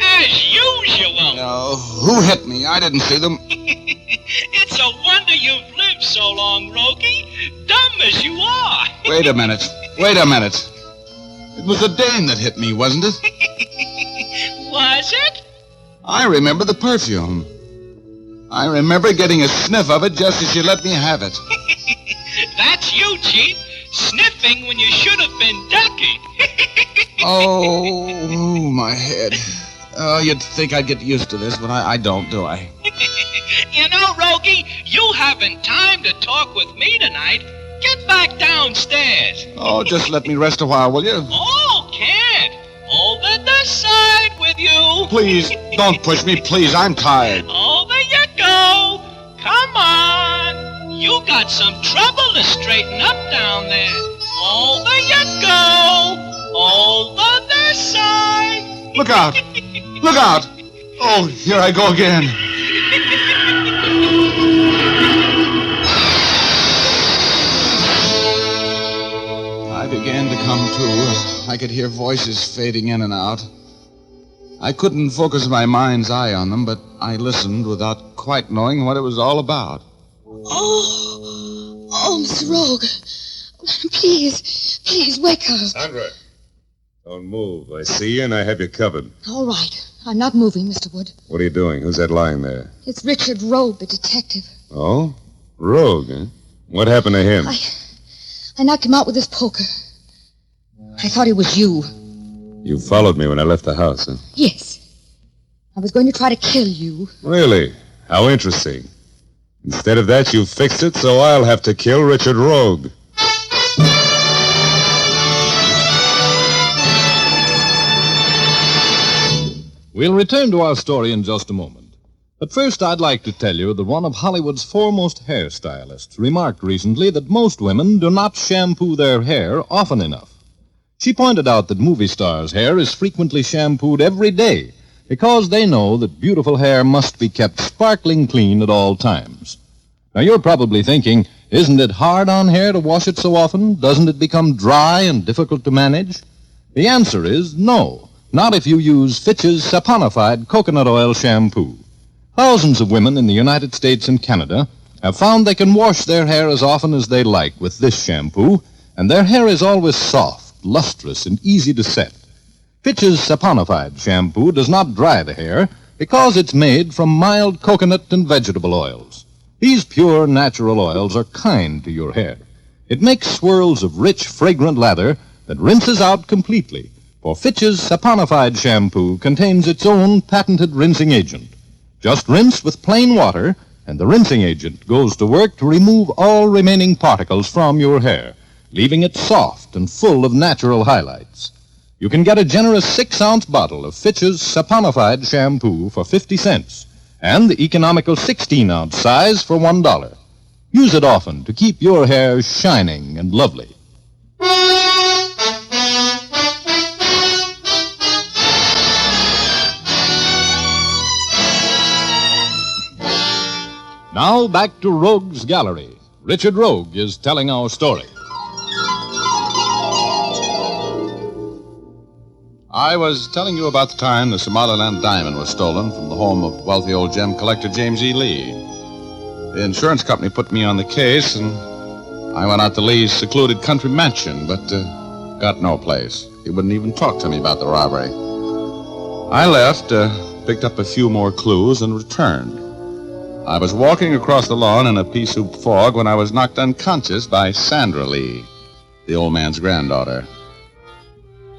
As usual. No, who hit me? I didn't see them. It's a wonder you've lived so long, Rogie. Dumb as you are. Wait a minute. It was a dame that hit me, wasn't it? Was it? I remember the perfume. I remember getting a sniff of it just as she let me have it. That's you, Chief. Sniffing when you should have been ducking. Oh, my head. Oh, you'd think I'd get used to this, but I don't, do I? You know, Rogie, you haven't time to talk with me tonight. Get back downstairs. Oh, just let me rest a while, will you? Oh, can't. Over the side with you. Please, don't push me, please. I'm tired. Over you go. Come on. You got some trouble to straighten up down there. Over you go. Over the side. Look out. Look out. Oh, here I go again. I began to come to. I could hear voices fading in and out. I couldn't focus my mind's eye on them, but I listened without quite knowing what it was all about. Oh, Mr. Rogue. Please, wake her. Sandra, don't move. I see you and I have you covered. All right. I'm not moving, Mr. Wood. What are you doing? Who's that lying there? It's Richard Rogue, the detective. Oh? Rogue, huh? What happened to him? I knocked him out with this poker. I thought it was you. You followed me when I left the house, huh? Yes. I was going to try to kill you. Really? How interesting. Instead of that, you fixed it, so I'll have to kill Richard Rogue. We'll return to our story in just a moment. But first, I'd like to tell you that one of Hollywood's foremost hairstylists remarked recently that most women do not shampoo their hair often enough. She pointed out that movie stars' hair is frequently shampooed every day because they know that beautiful hair must be kept sparkling clean at all times. Now, you're probably thinking, isn't it hard on hair to wash it so often? Doesn't it become dry and difficult to manage? The answer is no. Not if you use Fitch's saponified coconut oil shampoo. Thousands of women in the United States and Canada have found they can wash their hair as often as they like with this shampoo, and their hair is always soft, lustrous, and easy to set. Fitch's saponified shampoo does not dry the hair because it's made from mild coconut and vegetable oils. These pure natural oils are kind to your hair. It makes swirls of rich, fragrant lather that rinses out completely. For Fitch's saponified shampoo contains its own patented rinsing agent. Just rinse with plain water, and the rinsing agent goes to work to remove all remaining particles from your hair, leaving it soft and full of natural highlights. You can get a generous 6-ounce bottle of Fitch's saponified shampoo for 50 cents, and the economical 16-ounce size for $1. Use it often to keep your hair shining and lovely. Now back to Rogue's Gallery. Richard Rogue is telling our story. I was telling you about the time the Somaliland diamond was stolen from the home of wealthy old gem collector James E. Lee. The insurance company put me on the case, and I went out to Lee's secluded country mansion, but got no place. He wouldn't even talk to me about the robbery. I left, picked up a few more clues, and returned. I was walking across the lawn in a pea-soup fog when I was knocked unconscious by Sandra Lee, the old man's granddaughter.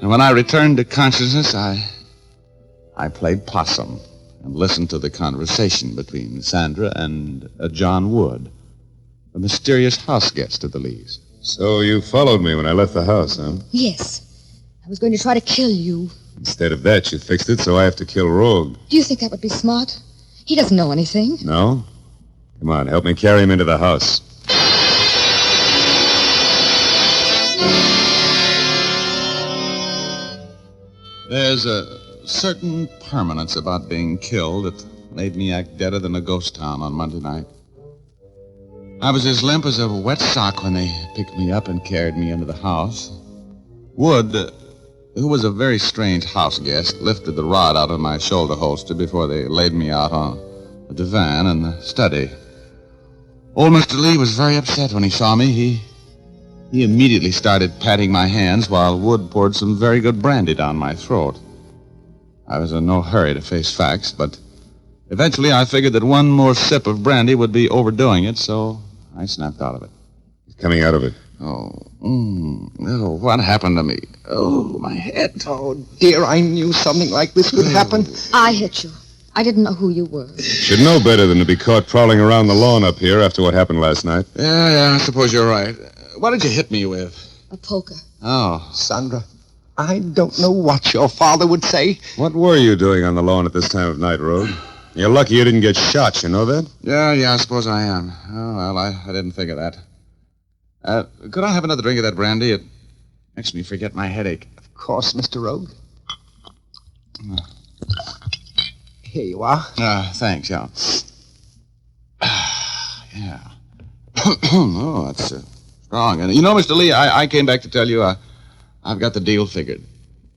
And when I returned to consciousness, I played possum and listened to the conversation between Sandra and John Wood, a mysterious house guest of the Lees. So you followed me when I left the house, huh? Yes. I was going to try to kill you. Instead of that, you fixed it so I have to kill Rogue. Do you think that would be smart? He doesn't know anything. No? Come on, help me carry him into the house. There's a certain permanence about being killed that made me act deader than a ghost town on Monday night. I was as limp as a wet sock when they picked me up and carried me into the house. Wood, who was a very strange house guest, lifted the rod out of my shoulder holster before they laid me out on a divan in the study. Old Mr. Lee was very upset when he saw me. He immediately started patting my hands while Wood poured some very good brandy down my throat. I was in no hurry to face facts, but eventually I figured that one more sip of brandy would be overdoing it, so I snapped out of it. Coming out of it. Oh, what happened to me? Oh, my head. Oh, dear, I knew something like this would happen. I hit you. I didn't know who you were. Should know better than to be caught prowling around the lawn up here after what happened last night. Yeah, I suppose you're right. What did you hit me with? A poker. Oh. Sandra, I don't know what your father would say. What were you doing on the lawn at this time of night, Rogue? You're lucky you didn't get shot, you know that? Yeah, I suppose I am. Oh, well, I didn't think of that. Could I have another drink of that brandy? It makes me forget my headache. Of course, Mr. Rogue. Here you are. Thanks, yeah. Yeah. Oh, that's strong. And you know, Mr. Lee, I came back to tell you I've got the deal figured.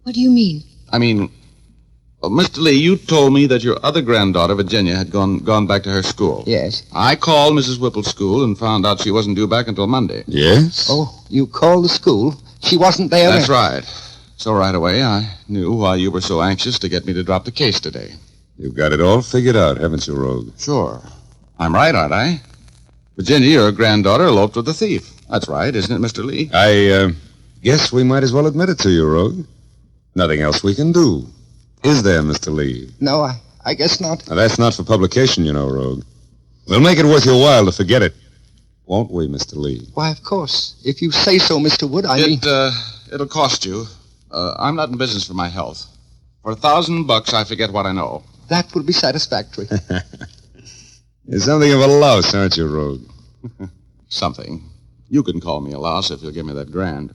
What do you mean? I mean, Mr. Lee, you told me that your other granddaughter, Virginia, had gone back to her school. Yes. I called Mrs. Whipple's school and found out she wasn't due back until Monday. Yes? Oh, you called the school? She wasn't there? That's right. So right away, I knew why you were so anxious to get me to drop the case today. You've got it all figured out, haven't you, Rogue? Sure. I'm right, aren't I? Virginia, your granddaughter, eloped with the thief. That's right, isn't it, Mr. Lee? I guess we might as well admit it to you, Rogue. Nothing else we can do. Is there, Mr. Lee? No, I guess not. Now, that's not for publication, you know, Rogue. We'll make it worth your while to forget it. Won't we, Mr. Lee? Why, of course. If you say so, Mr. Wood, I mean... It'll cost you. I'm not in business for my health. For $1,000, I forget what I know. That will be satisfactory. You're something of a louse, aren't you, Rogue? Something. You can call me a louse if you'll give me that grand.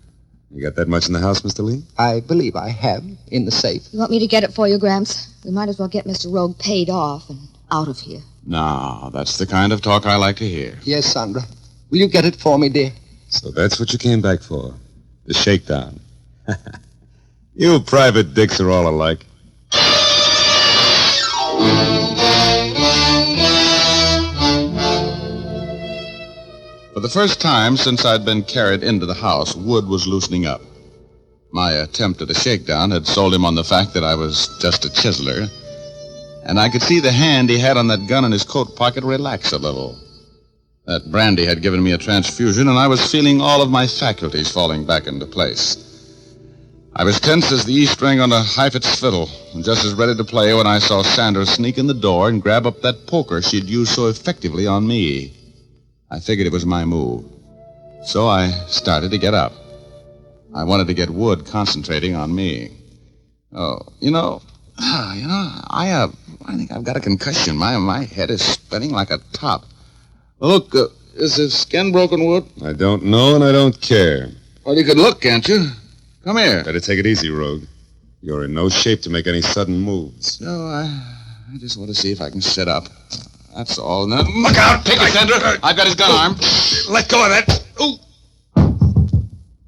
You got that much in the house, Mr. Lee? I believe I have, in the safe. You want me to get it for you, Gramps? We might as well get Mr. Rogue paid off and out of here. No, that's the kind of talk I like to hear. Yes, Sandra. Will you get it for me, dear? So that's what you came back for. The shakedown. You private dicks are all alike. For the first time since I'd been carried into the house, Wood was loosening up. My attempt at a shakedown had sold him on the fact that I was just a chiseler, and I could see the hand he had on that gun in his coat pocket relax a little. That brandy had given me a transfusion, and I was feeling all of my faculties falling back into place. I was tense as the E string on a Heifetz fiddle, and just as ready to play when I saw Sandra sneak in the door and grab up that poker she'd used so effectively on me. I figured it was my move. So I started to get up. I wanted to get Wood concentrating on me. Oh, I think I've got a concussion. My head is spinning like a top. Look, Is the skin broken wood? I don't know and I don't care. Well, you can look, can't you? Come here. Better take it easy, Rogue. You're in no shape to make any sudden moves. No, I just want to see if I can sit up. That's all. Now, look out! Take it, Sandra. I've got his gun arm. Let go of that. Ooh.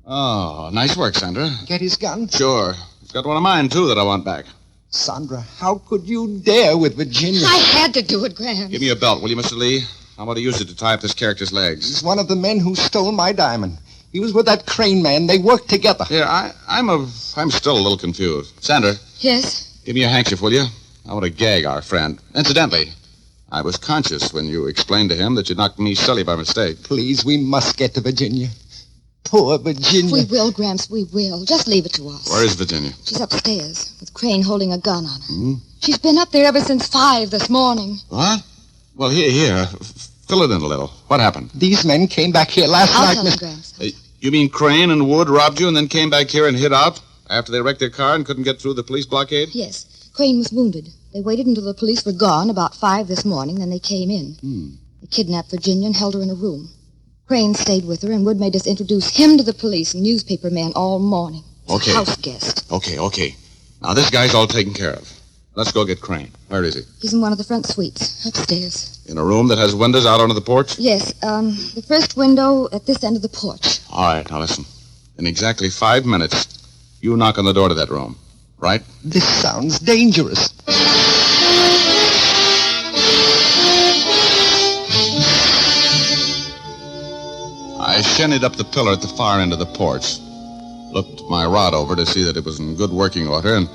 Oh, nice work, Sandra. Get his gun? Sure. He's got one of mine, too, that I want back. Sandra, how could you dare with Virginia? I had to do it, Graham. Give me your belt, will you, Mr. Lee? I want to use it to tie up this character's legs. He's one of the men who stole my diamond. He was with that Crane man. They worked together. Yeah, I'm still a little confused. Sandra. Yes? Give me a handkerchief, will you? I want to gag our friend. Incidentally, I was conscious when you explained to him that you knocked me silly by mistake. Please, we must get to Virginia. Poor Virginia. We will, Gramps, we will. Just leave it to us. Where is Virginia? She's upstairs, with Crane holding a gun on her. She's been up there ever since 5 this morning. What? Well, here. Fill it in a little. What happened? These men came back here last I'll night, tell Miss... him, Gramps. You mean Crane and Wood robbed you and then came back here and hid out after they wrecked their car and couldn't get through the police blockade? Yes. Crane was wounded. They waited until the police were gone about 5 this morning, then they came in. They kidnapped Virginia and held her in a room. Crane stayed with her, and Wood made us introduce him to the police and newspaper man all morning. Okay. House guest. Okay. Now, this guy's all taken care of. Let's go get Crane. Where is he? He's in one of the front suites, upstairs. In a room that has windows out onto the porch? Yes, the first window at this end of the porch. All right, now listen. In exactly 5 minutes, you knock on the door to that room. Right? This sounds dangerous. I shinnied up the pillar at the far end of the porch. Looked my rod over to see that it was in good working order, and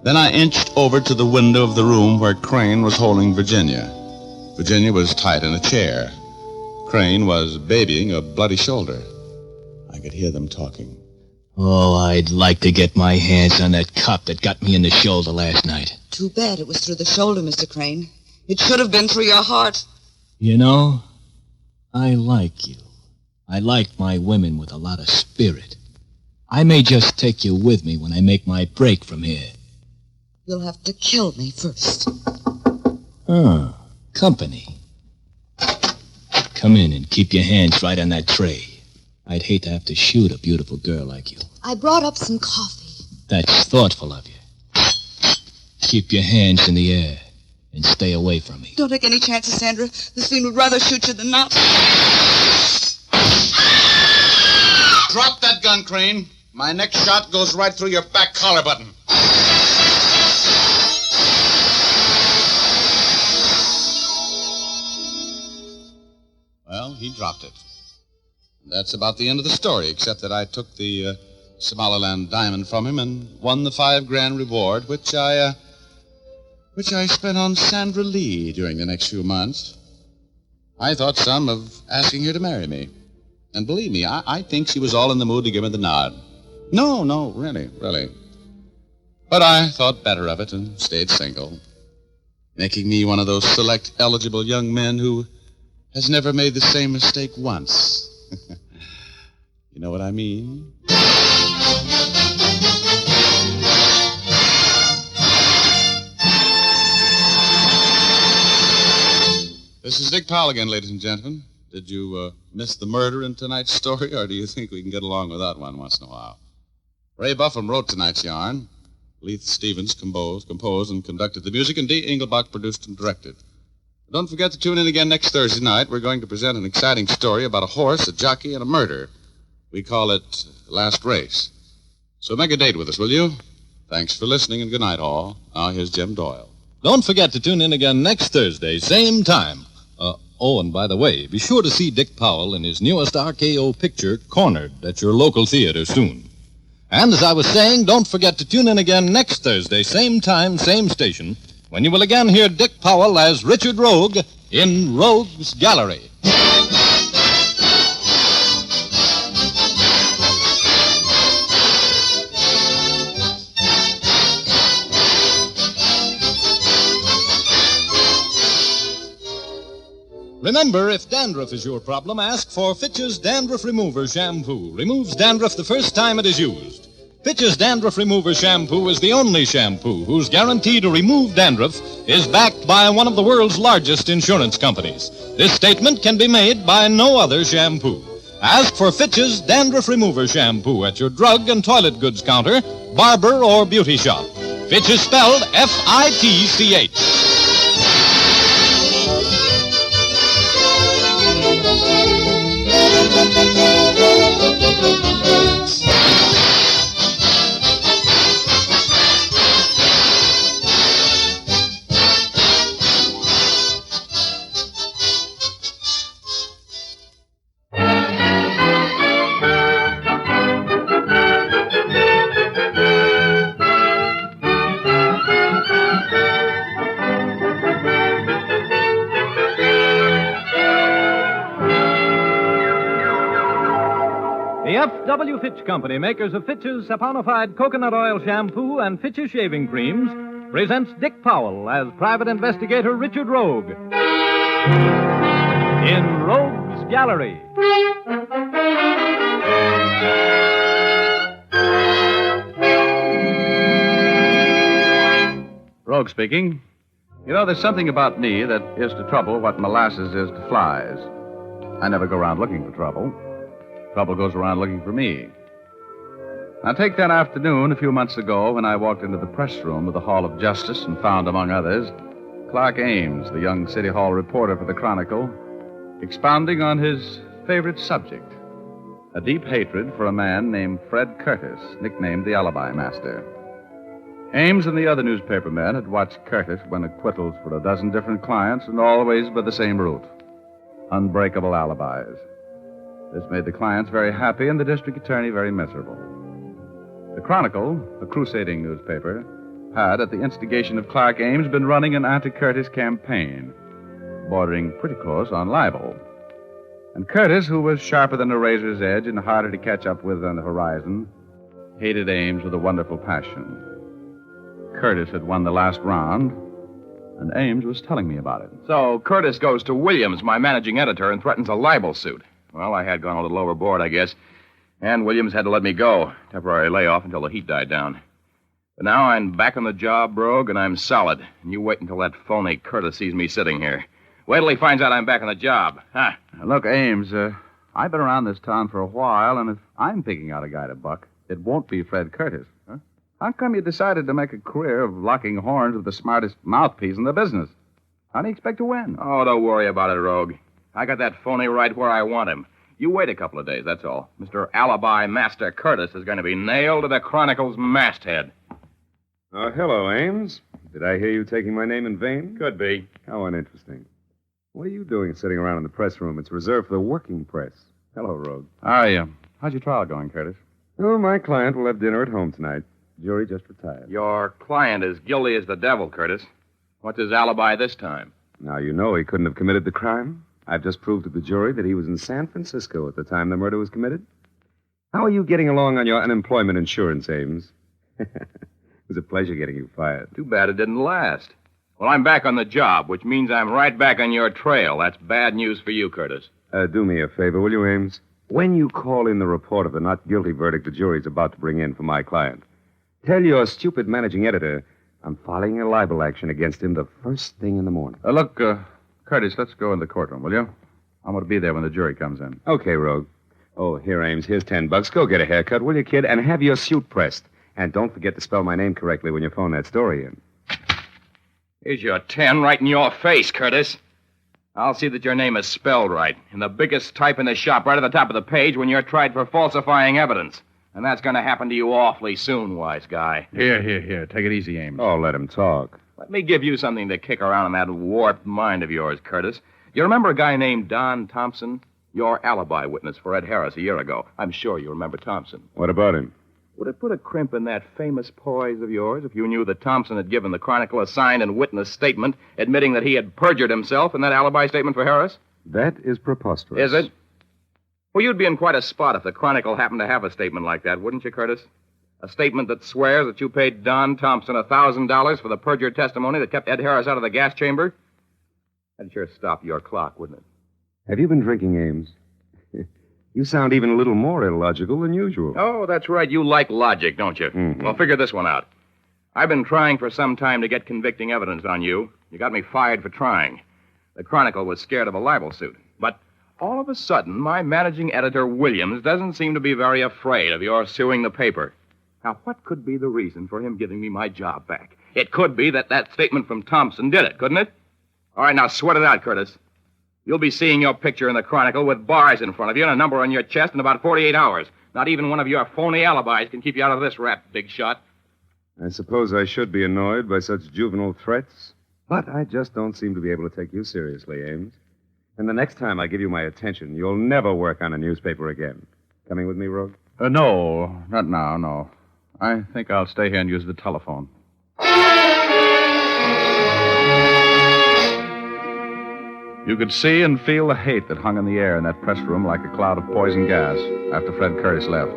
then I inched over to the window of the room where Crane was holding Virginia. Virginia was tied in a chair. Crane was babying a bloody shoulder. I could hear them talking. Oh, I'd like to get my hands on that cop that got me in the shoulder last night. Too bad it was through the shoulder, Mr. Crane. It should have been through your heart. You know, I like you. I like my women with a lot of spirit. I may just take you with me when I make my break from here. You'll have to kill me first. Company. Come in and keep your hands right on that tray. I'd hate to have to shoot a beautiful girl like you. I brought up some coffee. That's thoughtful of you. Keep your hands in the air and stay away from me. Don't take any chances, Sandra. This fiend would rather shoot you than not. Drop that gun, Crane. My next shot goes right through your back collar button. Well, he dropped it. That's about the end of the story, except that I took the Somaliland diamond from him and won the $5,000 reward, which I spent on Sandra Lee during the next few months. I thought some of asking her to marry me. And believe me, I think she was all in the mood to give me the nod. No, really. But I thought better of it and stayed single, making me one of those select eligible young men who has never made the same mistake once. You know what I mean? This is Dick Powell again, ladies and gentlemen. Did you miss the murder in tonight's story, or do you think we can get along without one once in a while? Ray Buffum wrote tonight's yarn. Leith Stevens composed and conducted the music, and Dee Engelbach produced and directed. Don't forget to tune in again next Thursday night. We're going to present an exciting story about a horse, a jockey, and a murder. We call it Last Race. So make a date with us, will you? Thanks for listening, and good night, all. Now, here's Jim Doyle. Don't forget to tune in again next Thursday, same time. And by the way, be sure to see Dick Powell in his newest RKO picture, Cornered, at your local theater soon. And as I was saying, don't forget to tune in again next Thursday, same time, same station, when you will again hear Dick Powell as Richard Rogue in Rogue's Gallery. Remember, if dandruff is your problem, ask for Fitch's Dandruff Remover Shampoo. Removes dandruff the first time it is used. Fitch's Dandruff Remover Shampoo is the only shampoo whose guarantee to remove dandruff is backed by one of the world's largest insurance companies. This statement can be made by no other shampoo. Ask for Fitch's Dandruff Remover Shampoo at your drug and toilet goods counter, barber, or beauty shop. Fitch is spelled F-I-T-C-H. The F.W. Fitch Company, makers of Fitch's saponified coconut oil shampoo and Fitch's shaving creams, presents Dick Powell as private investigator Richard Rogue in Rogue's Gallery. Rogue speaking. You know, there's something about me that is to trouble what molasses is to flies. I never go around looking for trouble. Trouble goes around looking for me. Now, take that afternoon a few months ago when I walked into the press room of the Hall of Justice and found, among others, Clark Ames, the young City Hall reporter for the Chronicle, expounding on his favorite subject, a deep hatred for a man named Fred Curtis, nicknamed the Alibi Master. Ames and the other newspaper men had watched Curtis win acquittals for a dozen different clients, and always by the same route: unbreakable alibis. This made the clients very happy and the district attorney very miserable. The Chronicle, a crusading newspaper, had, at the instigation of Clark Ames, been running an anti-Curtis campaign, bordering pretty close on libel. And Curtis, who was sharper than a razor's edge and harder to catch up with on the horizon, hated Ames with a wonderful passion. Curtis had won the last round, and Ames was telling me about it. So Curtis goes to Williams, my managing editor, and threatens a libel suit. Well, I had gone a little overboard, I guess. And Williams had to let me go. Temporary layoff until the heat died down. But now I'm back on the job, Rogue, and I'm solid. And you wait until that phony Curtis sees me sitting here. Wait till he finds out I'm back on the job. Huh? Look, Ames, I've been around this town for a while, and if I'm picking out a guy to buck, it won't be Fred Curtis. Huh? How come you decided to make a career of locking horns with the smartest mouthpiece in the business? How do you expect to win? Oh, don't worry about it, Rogue. I got that phony right where I want him. You wait a couple of days, that's all. Mr. Alibi Master Curtis is going to be nailed to the Chronicle's masthead. Oh, hello, Ames. Did I hear you taking my name in vain? Could be. How uninteresting. What are you doing sitting around in the press room? It's reserved for the working press. Hello, Rogue. How's your trial going, Curtis? Oh, my client will have dinner at home tonight. Jury just retired. Your client is guilty as the devil, Curtis. What's his alibi this time? Now, you know he couldn't have committed the crime. I've just proved to the jury that he was in San Francisco at the time the murder was committed. How are you getting along on your unemployment insurance, Ames? It was a pleasure getting you fired. Too bad it didn't last. Well, I'm back on the job, which means I'm right back on your trail. That's bad news for you, Curtis. Do me a favor, will you, Ames? When you call in the report of the not guilty verdict the jury's about to bring in for my client, tell your stupid managing editor I'm filing a libel action against him the first thing in the morning. Look, Curtis, let's go in the courtroom, will you? I'm going to be there when the jury comes in. Okay, Rogue. Oh, here, Ames. Here's $10. Go get a haircut, will you, kid? And have your suit pressed. And don't forget to spell my name correctly when you phone that story in. Here's your 10 right in your face, Curtis. I'll see that your name is spelled right. In the biggest type in the shop, right at the top of the page when you're tried for falsifying evidence. And that's going to happen to you awfully soon, wise guy. Here. Take it easy, Ames. Oh, let him talk. Let me give you something to kick around in that warped mind of yours, Curtis. You remember a guy named Don Thompson? Your alibi witness for Ed Harris a year ago. I'm sure you remember Thompson. What about him? Would it put a crimp in that famous poise of yours if you knew that Thompson had given the Chronicle a signed and witnessed statement admitting that he had perjured himself in that alibi statement for Harris? That is preposterous. Is it? Well, you'd be in quite a spot if the Chronicle happened to have a statement like that, wouldn't you, Curtis? A statement that swears that you paid Don Thompson $1,000 for the perjured testimony that kept Ed Harris out of the gas chamber? That'd sure stop your clock, wouldn't it? Have you been drinking, Ames? You sound even a little more illogical than usual. Oh, that's right. You like logic, don't you? Mhm. Well, figure this one out. I've been trying for some time to get convicting evidence on you. You got me fired for trying. The Chronicle was scared of a libel suit. But all of a sudden, my managing editor, Williams, doesn't seem to be very afraid of your suing the paper. Now, what could be the reason for him giving me my job back? It could be that statement from Thompson did it, couldn't it? All right, now sweat it out, Curtis. You'll be seeing your picture in the Chronicle with bars in front of you and a number on your chest in about 48 hours. Not even one of your phony alibis can keep you out of this rap, big shot. I suppose I should be annoyed by such juvenile threats, but I just don't seem to be able to take you seriously, Ames. And the next time I give you my attention, you'll never work on a newspaper again. Coming with me, Rogue? No, not now, no. I think I'll stay here and use the telephone. You could see and feel the hate that hung in the air in that press room like a cloud of poison gas after Fred Curtis left.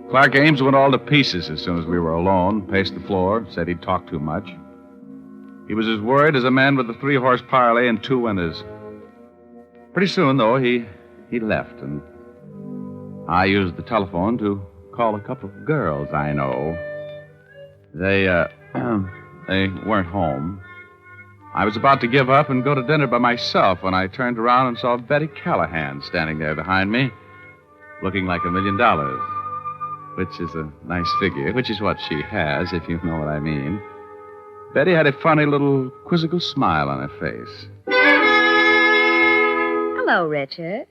Clark Ames went all to pieces as soon as we were alone, paced the floor, said he'd talk too much. He was as worried as a man with a 3-horse parlay and 2 winners. Pretty soon, though, he left, and I used the telephone to call a couple of girls I know. They weren't home. I was about to give up and go to dinner by myself when I turned around and saw Betty Callahan standing there behind me, looking like $1 million, which is a nice figure, which is what she has, if you know what I mean. Betty had a funny little quizzical smile on her face. Hello, Richard.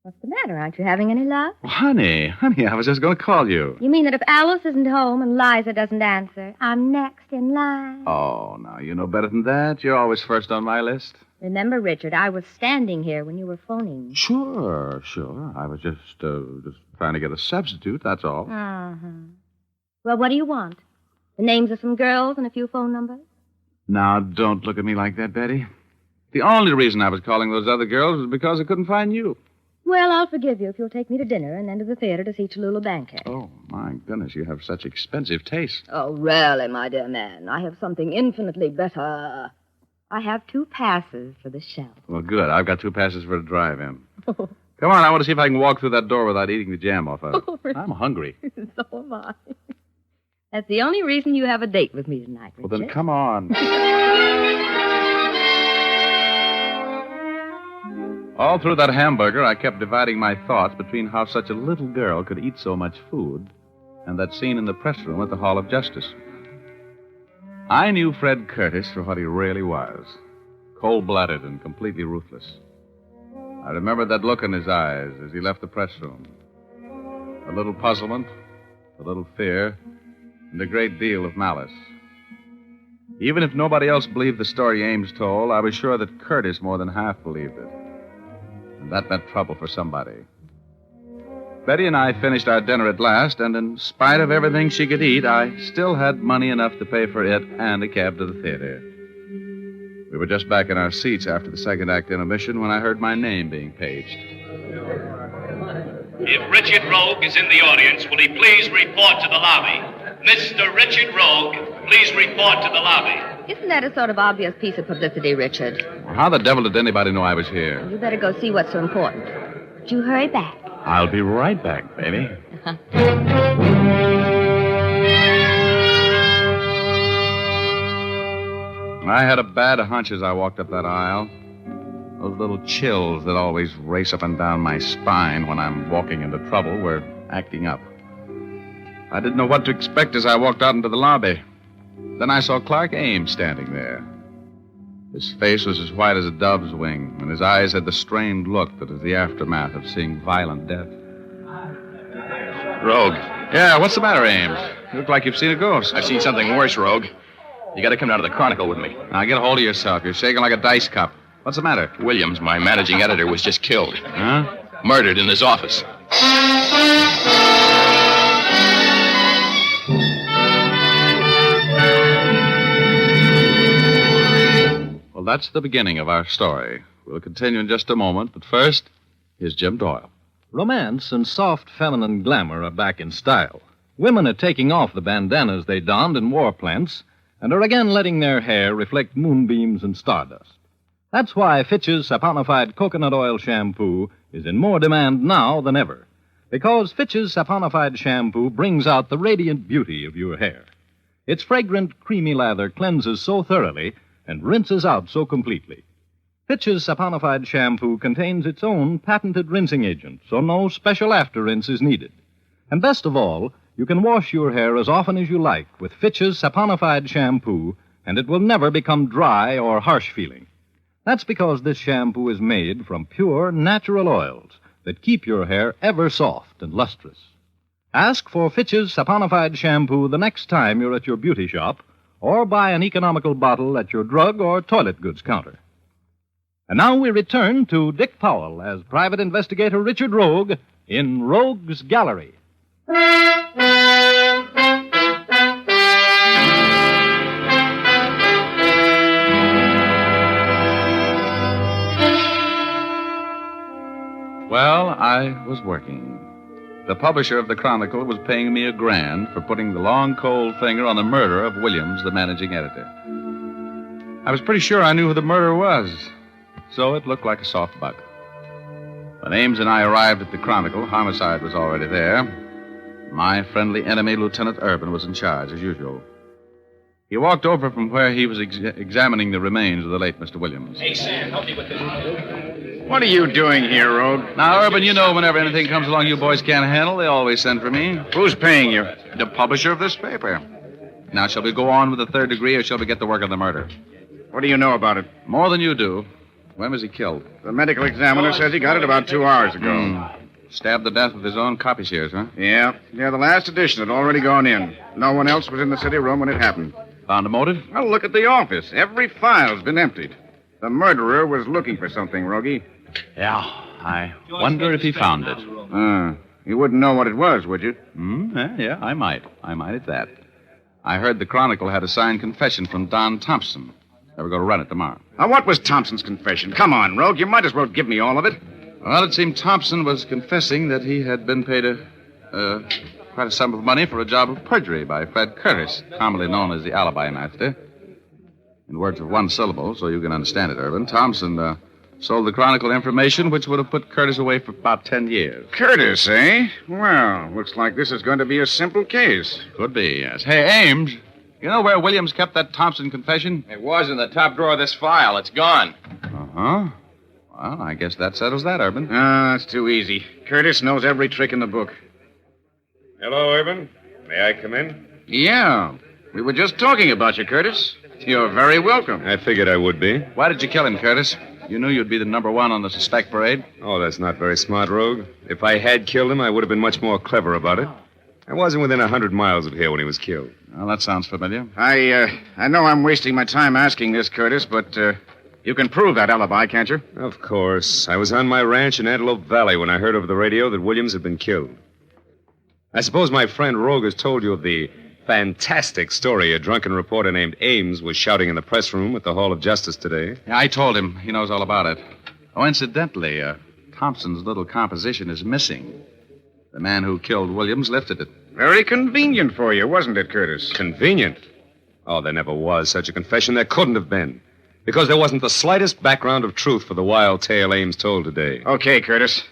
What's the matter? Aren't you having any luck? Well, honey, I was just going to call you. You mean that if Alice isn't home and Liza doesn't answer, I'm next in line? Oh, now, you know better than that. You're always first on my list. Remember, Richard, I was standing here when you were phoning. Sure. I was just trying to get a substitute, that's all. Uh-huh. Well, what do you want? The names of some girls and a few phone numbers? Now, don't look at me like that, Betty. The only reason I was calling those other girls was because I couldn't find you. Well, I'll forgive you if you'll take me to dinner and then to the theater to see Cholula Bankhead. Oh, my goodness, you have such expensive taste. Oh, really, my dear man. I have something infinitely better. I have 2 passes for the show. Well, good. I've got 2 passes for a drive-in. Come on, I want to see if I can walk through that door without eating the jam off of it. Oh, really? I'm hungry. So am I. That's the only reason you have a date with me tonight, Richard. Well, then come on. All through that hamburger, I kept dividing my thoughts between how such a little girl could eat so much food and that scene in the press room at the Hall of Justice. I knew Fred Curtis for what he really was, cold-blooded and completely ruthless. I remembered that look in his eyes as he left the press room. A little puzzlement, a little fear, and a great deal of malice. Even if nobody else believed the story Ames told, I was sure that Curtis more than half believed it. And that meant trouble for somebody. Betty and I finished our dinner at last, and in spite of everything she could eat, I still had money enough to pay for it and a cab to the theater. We were just back in our seats after the second act intermission when I heard my name being paged. If Richard Rogue is in the audience, will he please report to the lobby? Mr. Richard Rogue, please report to the lobby. Isn't that a sort of obvious piece of publicity, Richard? How the devil did anybody know I was here? You better go see what's so important. Would you hurry back? I'll be right back, baby. I had a bad hunch as I walked up that aisle. Those little chills that always race up and down my spine when I'm walking into trouble were acting up. I didn't know what to expect as I walked out into the lobby. Then I saw Clark Ames standing there. His face was as white as a dove's wing, and his eyes had the strained look that is the aftermath of seeing violent death. Rogue. Yeah, what's the matter, Ames? You look like you've seen a ghost. I've seen something worse, Rogue. You got to come down to the Chronicle with me. Now, get a hold of yourself. You're shaking like a dice cup. What's the matter? Williams, my managing editor, was just killed. Huh? Murdered in his office. Well, that's the beginning of our story. We'll continue in just a moment, but first, here's Jim Doyle. Romance and soft feminine glamour are back in style. Women are taking off the bandanas they donned in war plants and are again letting their hair reflect moonbeams and stardust. That's why Fitch's saponified coconut oil shampoo is in more demand now than ever. Because Fitch's saponified shampoo brings out the radiant beauty of your hair. Its fragrant, creamy lather cleanses so thoroughly and rinses out so completely. Fitch's saponified shampoo contains its own patented rinsing agent, so no special after rinse is needed. And best of all, you can wash your hair as often as you like with Fitch's saponified shampoo, and it will never become dry or harsh feeling. That's because this shampoo is made from pure, natural oils that keep your hair ever soft and lustrous. Ask for Fitch's saponified shampoo the next time you're at your beauty shop, or buy an economical bottle at your drug or toilet goods counter. And now we return to Dick Powell as Private Investigator Richard Rogue in Rogue's Gallery. Well, I was working. The publisher of the Chronicle was paying me $1,000 for putting the long, cold finger on the murder of Williams, the managing editor. I was pretty sure I knew who the murderer was, so it looked like a soft buck. When Ames and I arrived at the Chronicle, homicide was already there. My friendly enemy, Lieutenant Urban, was in charge, as usual. He walked over from where he was examining the remains of the late Mr. Williams. Hey, Sam, help me with this. What are you doing here, Rogue? Now, Urban, you know whenever anything comes along you boys can't handle, they always send for me. Who's paying you? The publisher of this paper. Now, shall we go on with the third degree, or shall we get to work on the murder? What do you know about it? More than you do. When was he killed? The medical examiner says he got it about 2 hours ago. Stabbed to death with his own copy shears, huh? Yeah, the last edition had already gone in. No one else was in the city room when it happened. Found a motive? Well, look at the office. Every file's been emptied. The murderer was looking for something, Rogie. Yeah, I wonder if he found it. You wouldn't know what it was, would you? Yeah, I might. I might at that. I heard the Chronicle had a signed confession from Don Thompson. They were going to run it tomorrow. Now, what was Thompson's confession? Come on, Rogue. You might as well give me all of it. Well, it seemed Thompson was confessing that he had been paid quite a sum of money for a job of perjury by Fred Curtis, commonly known as the alibi master. In words of one syllable, so you can understand it, Urban, Thompson sold the Chronicle information which would have put Curtis away for about 10 years. Curtis, eh? Well, looks like this is going to be a simple case. Could be, yes. Hey, Ames, you know where Williams kept that Thompson confession? It was in the top drawer of this file. It's gone. Uh-huh. Well, I guess that settles that, Urban. That's too easy. Curtis knows every trick in the book. Hello, Urban. May I come in? Yeah. We were just talking about you, Curtis. You're very welcome. I figured I would be. Why did you kill him, Curtis? You knew you'd be the number one on the suspect parade. Oh, that's not very smart, Rogue. If I had killed him, I would have been much more clever about it. I wasn't within 100 miles of here when he was killed. Well, that sounds familiar. I know I'm wasting my time asking this, Curtis, but you can prove that alibi, can't you? Of course. I was on my ranch in Antelope Valley when I heard over the radio that Williams had been killed. I suppose my friend Rogue has told you of the fantastic story a drunken reporter named Ames was shouting in the press room at the Hall of Justice today. Yeah, I told him. He knows all about it. Oh, incidentally, Thompson's little composition is missing. The man who killed Williams lifted it. Very convenient for you, wasn't it, Curtis? Convenient? Oh, there never was such a confession. There couldn't have been. Because there wasn't the slightest background of truth for the wild tale Ames told today. Okay, Curtis.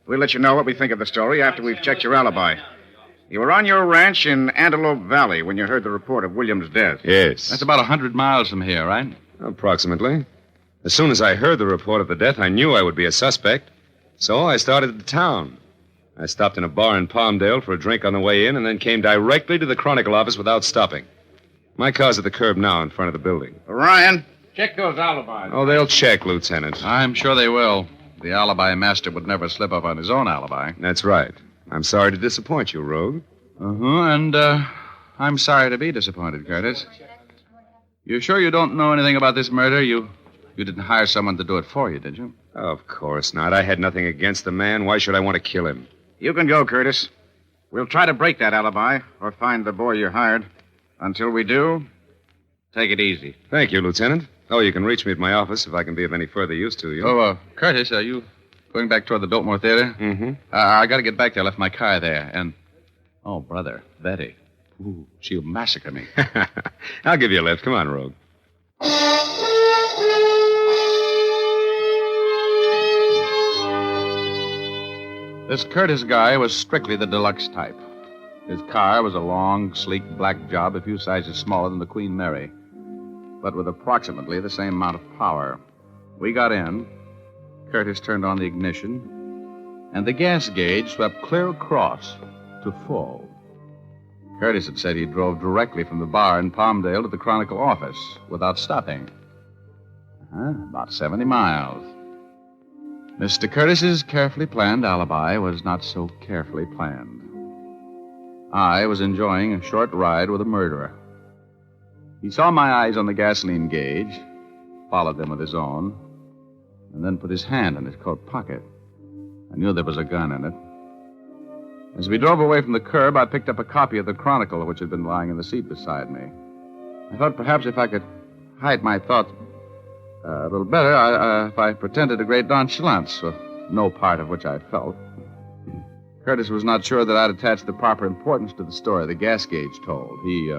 We'll let you know what we think of the story after we've checked your alibi. You were on your ranch in Antelope Valley when you heard the report of Williams' death. Yes. That's about 100 miles from here, right? Approximately. As soon as I heard the report of the death, I knew I would be a suspect. So I started to town. I stopped in a bar in Palmdale for a drink on the way in and then came directly to the Chronicle office without stopping. My car's at the curb now in front of the building. Ryan, check those alibis. Oh, they'll check, Lieutenant. I'm sure they will. The alibi master would never slip up on his own alibi. That's right. I'm sorry to disappoint you, Rogue. And I'm sorry to be disappointed, Curtis. You sure you don't know anything about this murder? You didn't hire someone to do it for you, did you? Of course not. I had nothing against the man. Why should I want to kill him? You can go, Curtis. We'll try to break that alibi or find the boy you hired. Until we do, take it easy. Thank you, Lieutenant. Oh, you can reach me at my office if I can be of any further use to you. Oh, Curtis, are you going back toward the Biltmore Theater? Mm-hmm. I got to get back there. I left my car there. And, oh, brother, Betty. Ooh, she'll massacre me. I'll give you a lift. Come on, Rogue. This Curtis guy was strictly the deluxe type. His car was a long, sleek black job a few sizes smaller than the Queen Mary, but with approximately the same amount of power. We got in. Curtis turned on the ignition, and the gas gauge swept clear across to full. Curtis had said he drove directly from the bar in Palmdale to the Chronicle office without stopping. About 70 miles. Mr. Curtis's carefully planned alibi was not so carefully planned. I was enjoying a short ride with a murderer. He saw my eyes on the gasoline gauge, followed them with his own, and then put his hand in his coat pocket. I knew there was a gun in it. As we drove away from the curb, I picked up a copy of the Chronicle, which had been lying in the seat beside me. I thought perhaps if I could hide my thoughts a little better, if I pretended a great nonchalance, no part of which I felt. Curtis was not sure that I'd attached the proper importance to the story the gas gauge told. He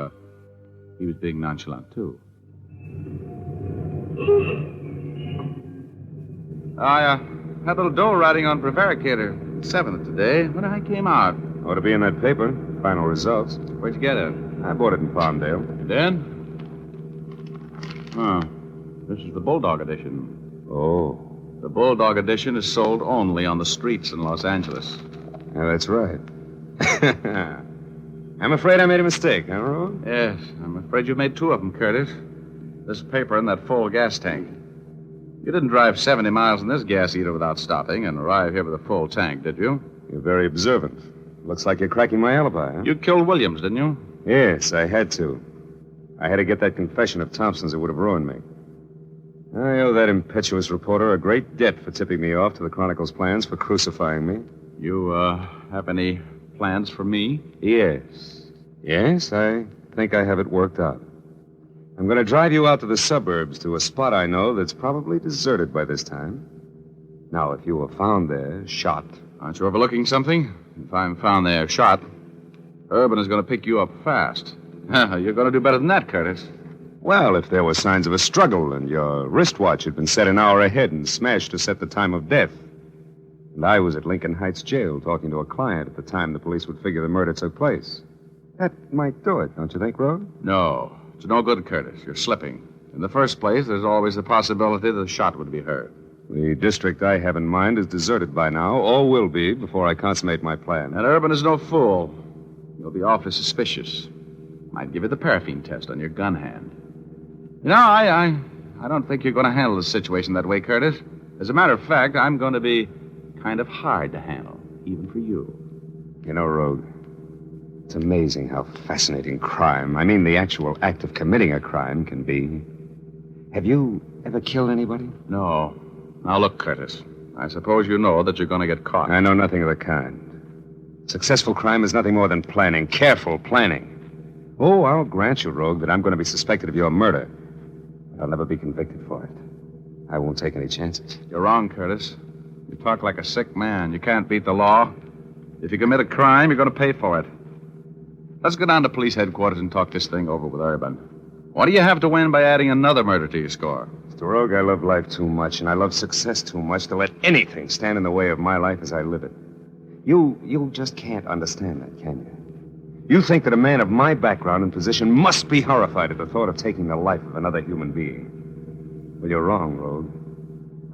was being nonchalant, too. I had a little dough riding on prevaricator 7th today when I came out. Ought to be in that paper. Final results. Where'd you get it? I bought it in Palmdale. You did? This is the Bulldog edition. Oh. The Bulldog edition is sold only on the streets in Los Angeles. Yeah, that's right. I'm afraid I made a mistake, huh, Rogue? Yes, I'm afraid you made 2 of them, Curtis. This paper and that full gas tank. You didn't drive 70 miles in this gas eater without stopping and arrive here with a full tank, did you? You're very observant. Looks like you're cracking my alibi, huh? You killed Williams, didn't you? Yes, I had to. I had to get that confession of Thompson's that would have ruined me. I owe that impetuous reporter a great debt for tipping me off to the Chronicle's plans for crucifying me. You, have any plans for me? Yes. Yes, I think I have it worked out. I'm going to drive you out to the suburbs to a spot I know that's probably deserted by this time. Now, if you were found there, shot... Aren't you overlooking something? If I'm found there, shot, Urban is going to pick you up fast. You're going to do better than that, Curtis. Well, if there were signs of a struggle and your wristwatch had been set an hour ahead and smashed to set the time of death, and I was at Lincoln Heights Jail talking to a client at the time the police would figure the murder took place, that might do it, don't you think, Rogue? No. It's no good, Curtis. You're slipping. In the first place, there's always the possibility that a shot would be heard. The district I have in mind is deserted by now, or will be before I consummate my plan. And Urban is no fool. He'll be awfully suspicious. Might give you the paraffin test on your gun hand. You know, I don't think you're going to handle the situation that way, Curtis. As a matter of fact, I'm going to be kind of hard to handle, even for you. You know, Rogue, it's amazing how fascinating crime, I mean the actual act of committing a crime, can be. Have you ever killed anybody? No. Now, look, Curtis, I suppose you know that you're going to get caught. I know nothing of the kind. Successful crime is nothing more than planning, careful planning. Oh, I'll grant you, Rogue, that I'm going to be suspected of your murder. But I'll never be convicted for it. I won't take any chances. You're wrong, Curtis. You talk like a sick man. You can't beat the law. If you commit a crime, you're going to pay for it. Let's go down to police headquarters and talk this thing over with Urban. What do you have to win by adding another murder to your score? Mr. Rogue, I love life too much, and I love success too much to let anything stand in the way of my life as I live it. You just can't understand that, can you? You think that a man of my background and position must be horrified at the thought of taking the life of another human being. Well, you're wrong, Rogue.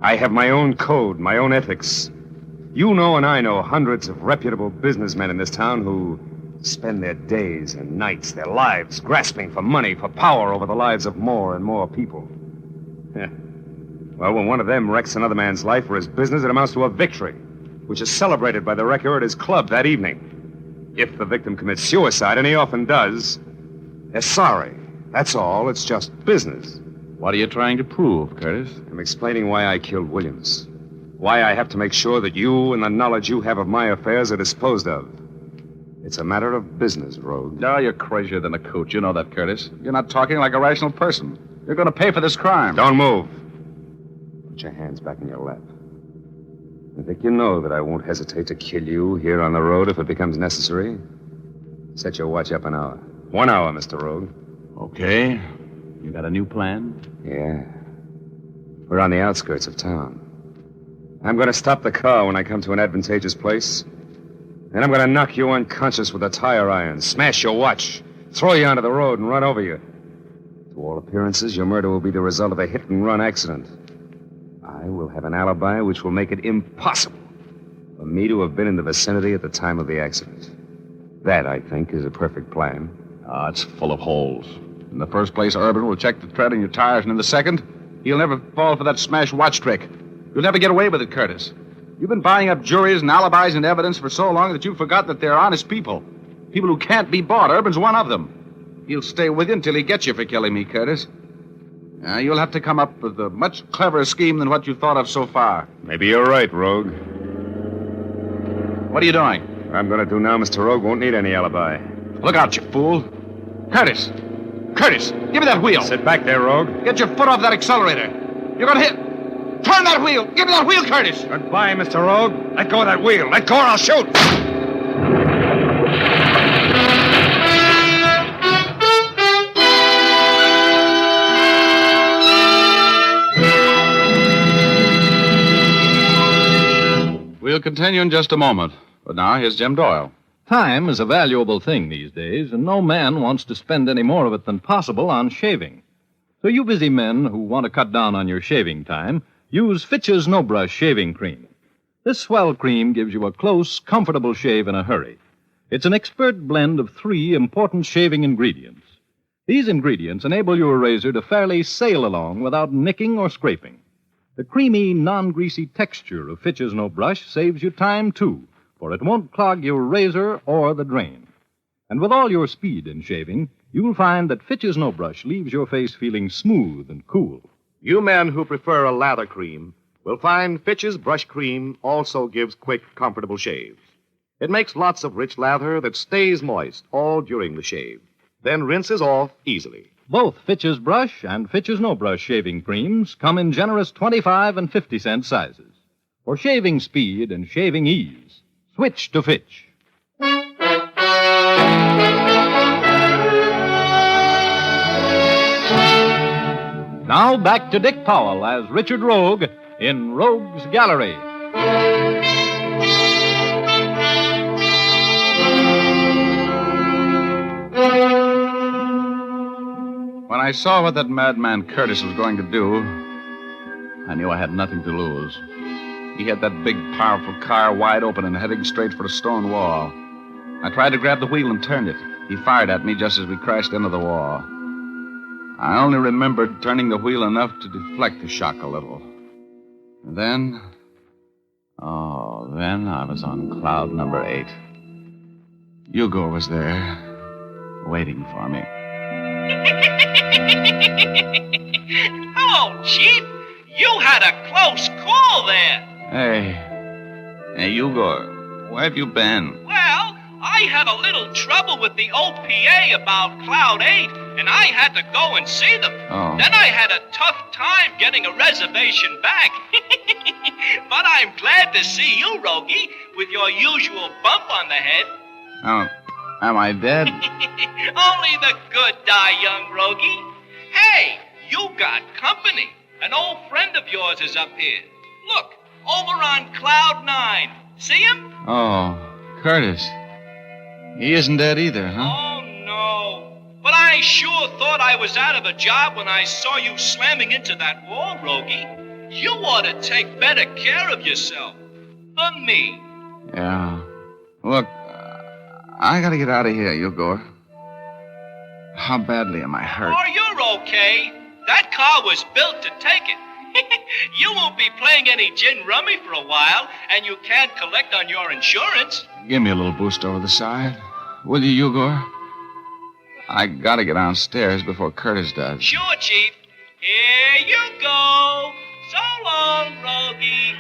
I have my own code, my own ethics. You know and I know hundreds of reputable businessmen in this town who spend their days and nights, their lives, grasping for money, for power over the lives of more and more people. Well, when one of them wrecks another man's life for his business, it amounts to a victory, which is celebrated by the wrecker at his club that evening. If the victim commits suicide, and he often does, they're sorry. That's all. It's just business. What are you trying to prove, Curtis? I'm explaining why I killed Williams. Why I have to make sure that you and the knowledge you have of my affairs are disposed of. It's a matter of business, Rogue. No, you're crazier than a coot. You know that, Curtis. You're not talking like a rational person. You're going to pay for this crime. Don't move. Put your hands back in your lap. I think you know that I won't hesitate to kill you here on the road if it becomes necessary. Set your watch up an hour. 1 hour, Mr. Rogue. Okay. You got a new plan? Yeah. We're on the outskirts of town. I'm going to stop the car when I come to an advantageous place. Then I'm going to knock you unconscious with a tire iron, smash your watch, throw you onto the road, and run over you. To all appearances, your murder will be the result of a hit-and-run accident. I will have an alibi which will make it impossible for me to have been in the vicinity at the time of the accident. That, I think, is a perfect plan. It's full of holes. In the first place, Urban will check the tread on your tires, and in the second, he'll never fall for that smashed watch trick. You'll never get away with it, Curtis. You've been buying up juries and alibis and evidence for so long that you forgot that they're honest people. People who can't be bought. Urban's one of them. He'll stay with you until he gets you for killing me, Curtis. You'll have to come up with a much cleverer scheme than what you've thought of so far. Maybe you're right, Rogue. What are you doing? What I'm going to do now, Mr. Rogue, won't need any alibi. Look out, you fool. Curtis! Curtis, give me that wheel. Sit back there, Rogue. Get your foot off that accelerator. You're going to hit. Turn that wheel. Give me that wheel, Curtis. Goodbye, Mr. Rogue. Let go of that wheel. Let go or I'll shoot. We'll continue in just a moment. But now, here's Jim Doyle. Time is a valuable thing these days, and no man wants to spend any more of it than possible on shaving. So you busy men who want to cut down on your shaving time, use Fitch's No Brush Shaving Cream. This swell cream gives you a close, comfortable shave in a hurry. It's an expert blend of 3 important shaving ingredients. These ingredients enable your razor to fairly sail along without nicking or scraping. The creamy, non-greasy texture of Fitch's No Brush saves you time, too, for it won't clog your razor or the drain. And with all your speed in shaving, you'll find that Fitch's No Brush leaves your face feeling smooth and cool. You men who prefer a lather cream will find Fitch's Brush Cream also gives quick, comfortable shaves. It makes lots of rich lather that stays moist all during the shave, then rinses off easily. Both Fitch's Brush and Fitch's No Brush shaving creams come in generous 25 and 50-cent sizes. For shaving speed and shaving ease, switch to Fitch. Now back to Dick Powell as Richard Rogue in Rogue's Gallery. When I saw what that madman Curtis was going to do, I knew I had nothing to lose. He had that big, powerful car wide open and heading straight for a stone wall. I tried to grab the wheel and turn it. He fired at me just as we crashed into the wall. I only remembered turning the wheel enough to deflect the shock a little. And then I was on cloud number 8. Ogor was there, waiting for me. Hello, Chief. You had a close call there. Hey, Ogor, where have you been? Well, I had a little trouble with the OPA about Cloud 8, and I had to go and see them. Oh. Then I had a tough time getting a reservation back. But I'm glad to see you, Rogie, with your usual bump on the head. Oh, am I dead? Only the good die young, Rogie. Hey, you got company. An old friend of yours is up here. Look, over on Cloud 9. See him? Oh, Curtis. He isn't dead either, huh? Oh, no. But I sure thought I was out of a job when I saw you slamming into that wall, Rogie. You ought to take better care of yourself. For me. Yeah. Look, I gotta get out of here, Ogor. How badly am I hurt? Oh, you're okay. That car was built to take it. You won't be playing any gin rummy for a while, and you can't collect on your insurance. Give me a little boost over the side. Will you, Ogor? I gotta get downstairs before Curtis does. Sure, Chief. Here you go. So long, Rogie.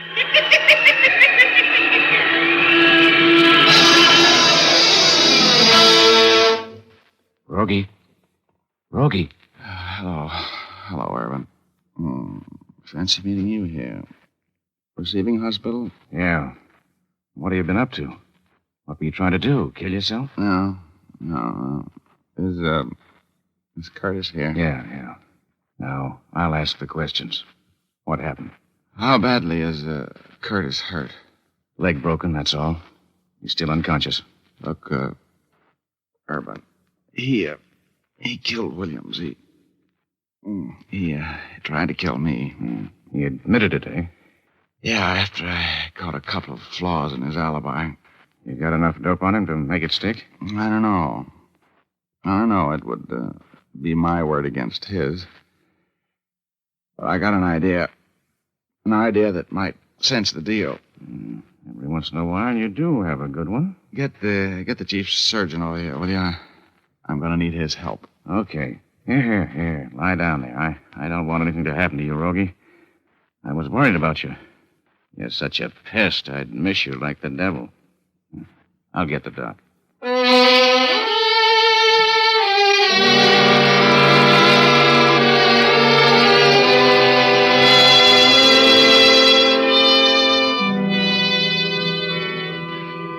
Rogie. Hello, Irvin. Fancy meeting you here. Receiving hospital? Yeah. What have you been up to? What were you trying to do? Kill yourself? No. Is Curtis here? Yeah. Now, I'll ask the questions. What happened? How badly is Curtis hurt? Leg broken, that's all. He's still unconscious. Look, Urban. He killed Williams. He tried to kill me. He admitted it, eh? Yeah, after I caught a couple of flaws in his alibi. You got enough dope on him to make it stick? I don't know. It would be my word against his. But I got an idea. An idea that might cinch the deal. Every once in a while, you do have a good one. Get the chief surgeon over here, will you? I'm going to need his help. Okay. Here. Lie down there. I don't want anything to happen to you, Rogie. I was worried about you. You're such a pest, I'd miss you like the devil. I'll get the doc.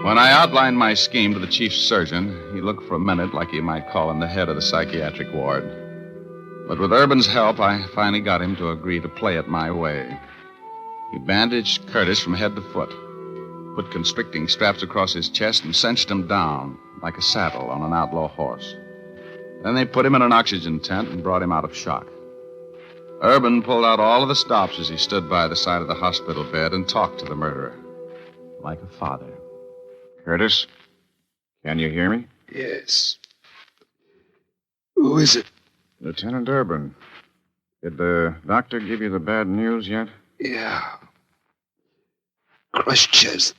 When I outlined my scheme to the chief surgeon, he looked for a minute like you might call him the head of the psychiatric ward. But with Urban's help, I finally got him to agree to play it my way. He bandaged Curtis from head to foot, put constricting straps across his chest, and cinched him down like a saddle on an outlaw horse. Then they put him in an oxygen tent and brought him out of shock. Urban pulled out all of the stops as he stood by the side of the hospital bed and talked to the murderer, like a father. Curtis, can you hear me? Yes. Who is it? Lieutenant Urban. Did the doctor give you the bad news yet? Yeah. Crushed chest.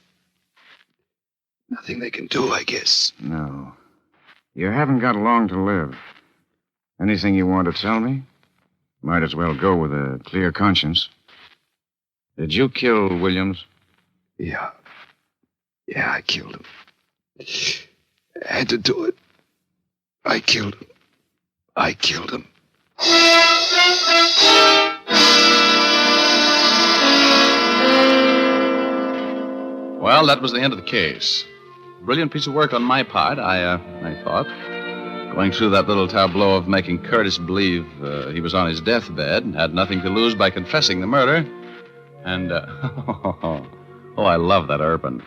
Nothing they can do, I guess. No. You haven't got long to live. Anything you want to tell me? Might as well go with a clear conscience. Did you kill Williams? Yeah. Yeah, I killed him. I had to do it. I killed him. Well, that was the end of the case. Brilliant piece of work on my part, I thought. Going through that little tableau of making Curtis believe he was on his deathbed and had nothing to lose by confessing the murder. And, I love that Urban.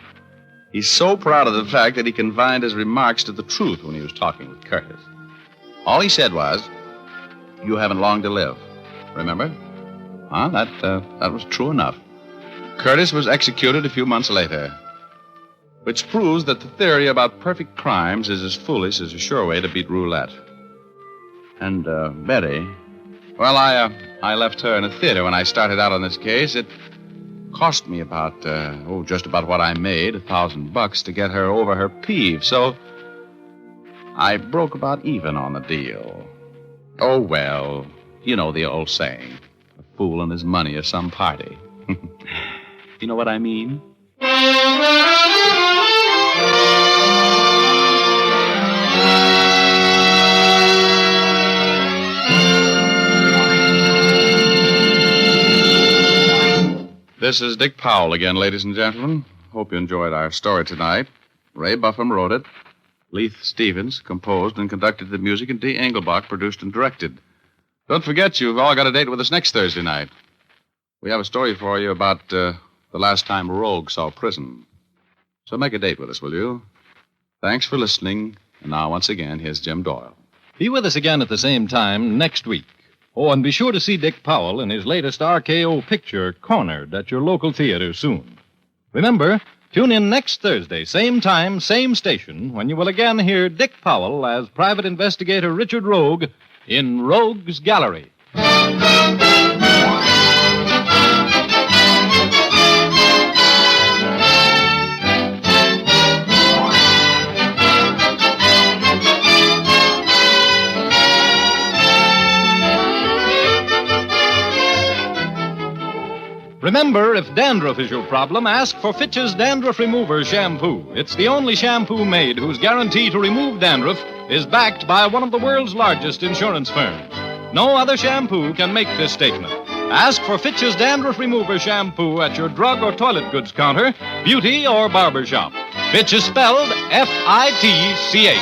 He's so proud of the fact that he confined his remarks to the truth when he was talking with Curtis. All he said was, "You haven't long to live." Remember? That was true enough. Curtis was executed a few months later, which proves that the theory about perfect crimes is as foolish as a sure way to beat roulette. And, Betty, well, I left her in a theater when I started out on this case. It cost me about, just about what I made, $1,000 to get her over her peeve. So I broke about even on the deal. Oh, well, you know the old saying, a fool and his money is some party. You know what I mean? This is Dick Powell again, ladies and gentlemen. Hope you enjoyed our story tonight. Ray Buffum wrote it. Leith Stevens composed and conducted the music, and Dee Engelbach produced and directed. Don't forget, you've all got a date with us next Thursday night. We have a story for you about the last time Rogue saw prison. So make a date with us, will you? Thanks for listening. And now, once again, here's Jim Doyle. Be with us again at the same time next week. Oh, and be sure to see Dick Powell in his latest RKO picture, Cornered, at your local theater soon. Remember, tune in next Thursday, same time, same station, when you will again hear Dick Powell as Private Investigator Richard Rogue in Rogue's Gallery. Remember, if dandruff is your problem, ask for Fitch's Dandruff Remover Shampoo. It's the only shampoo made whose guarantee to remove dandruff is backed by one of the world's largest insurance firms. No other shampoo can make this statement. Ask for Fitch's Dandruff Remover Shampoo at your drug or toilet goods counter, beauty or barber shop. Fitch is spelled F-I-T-C-H.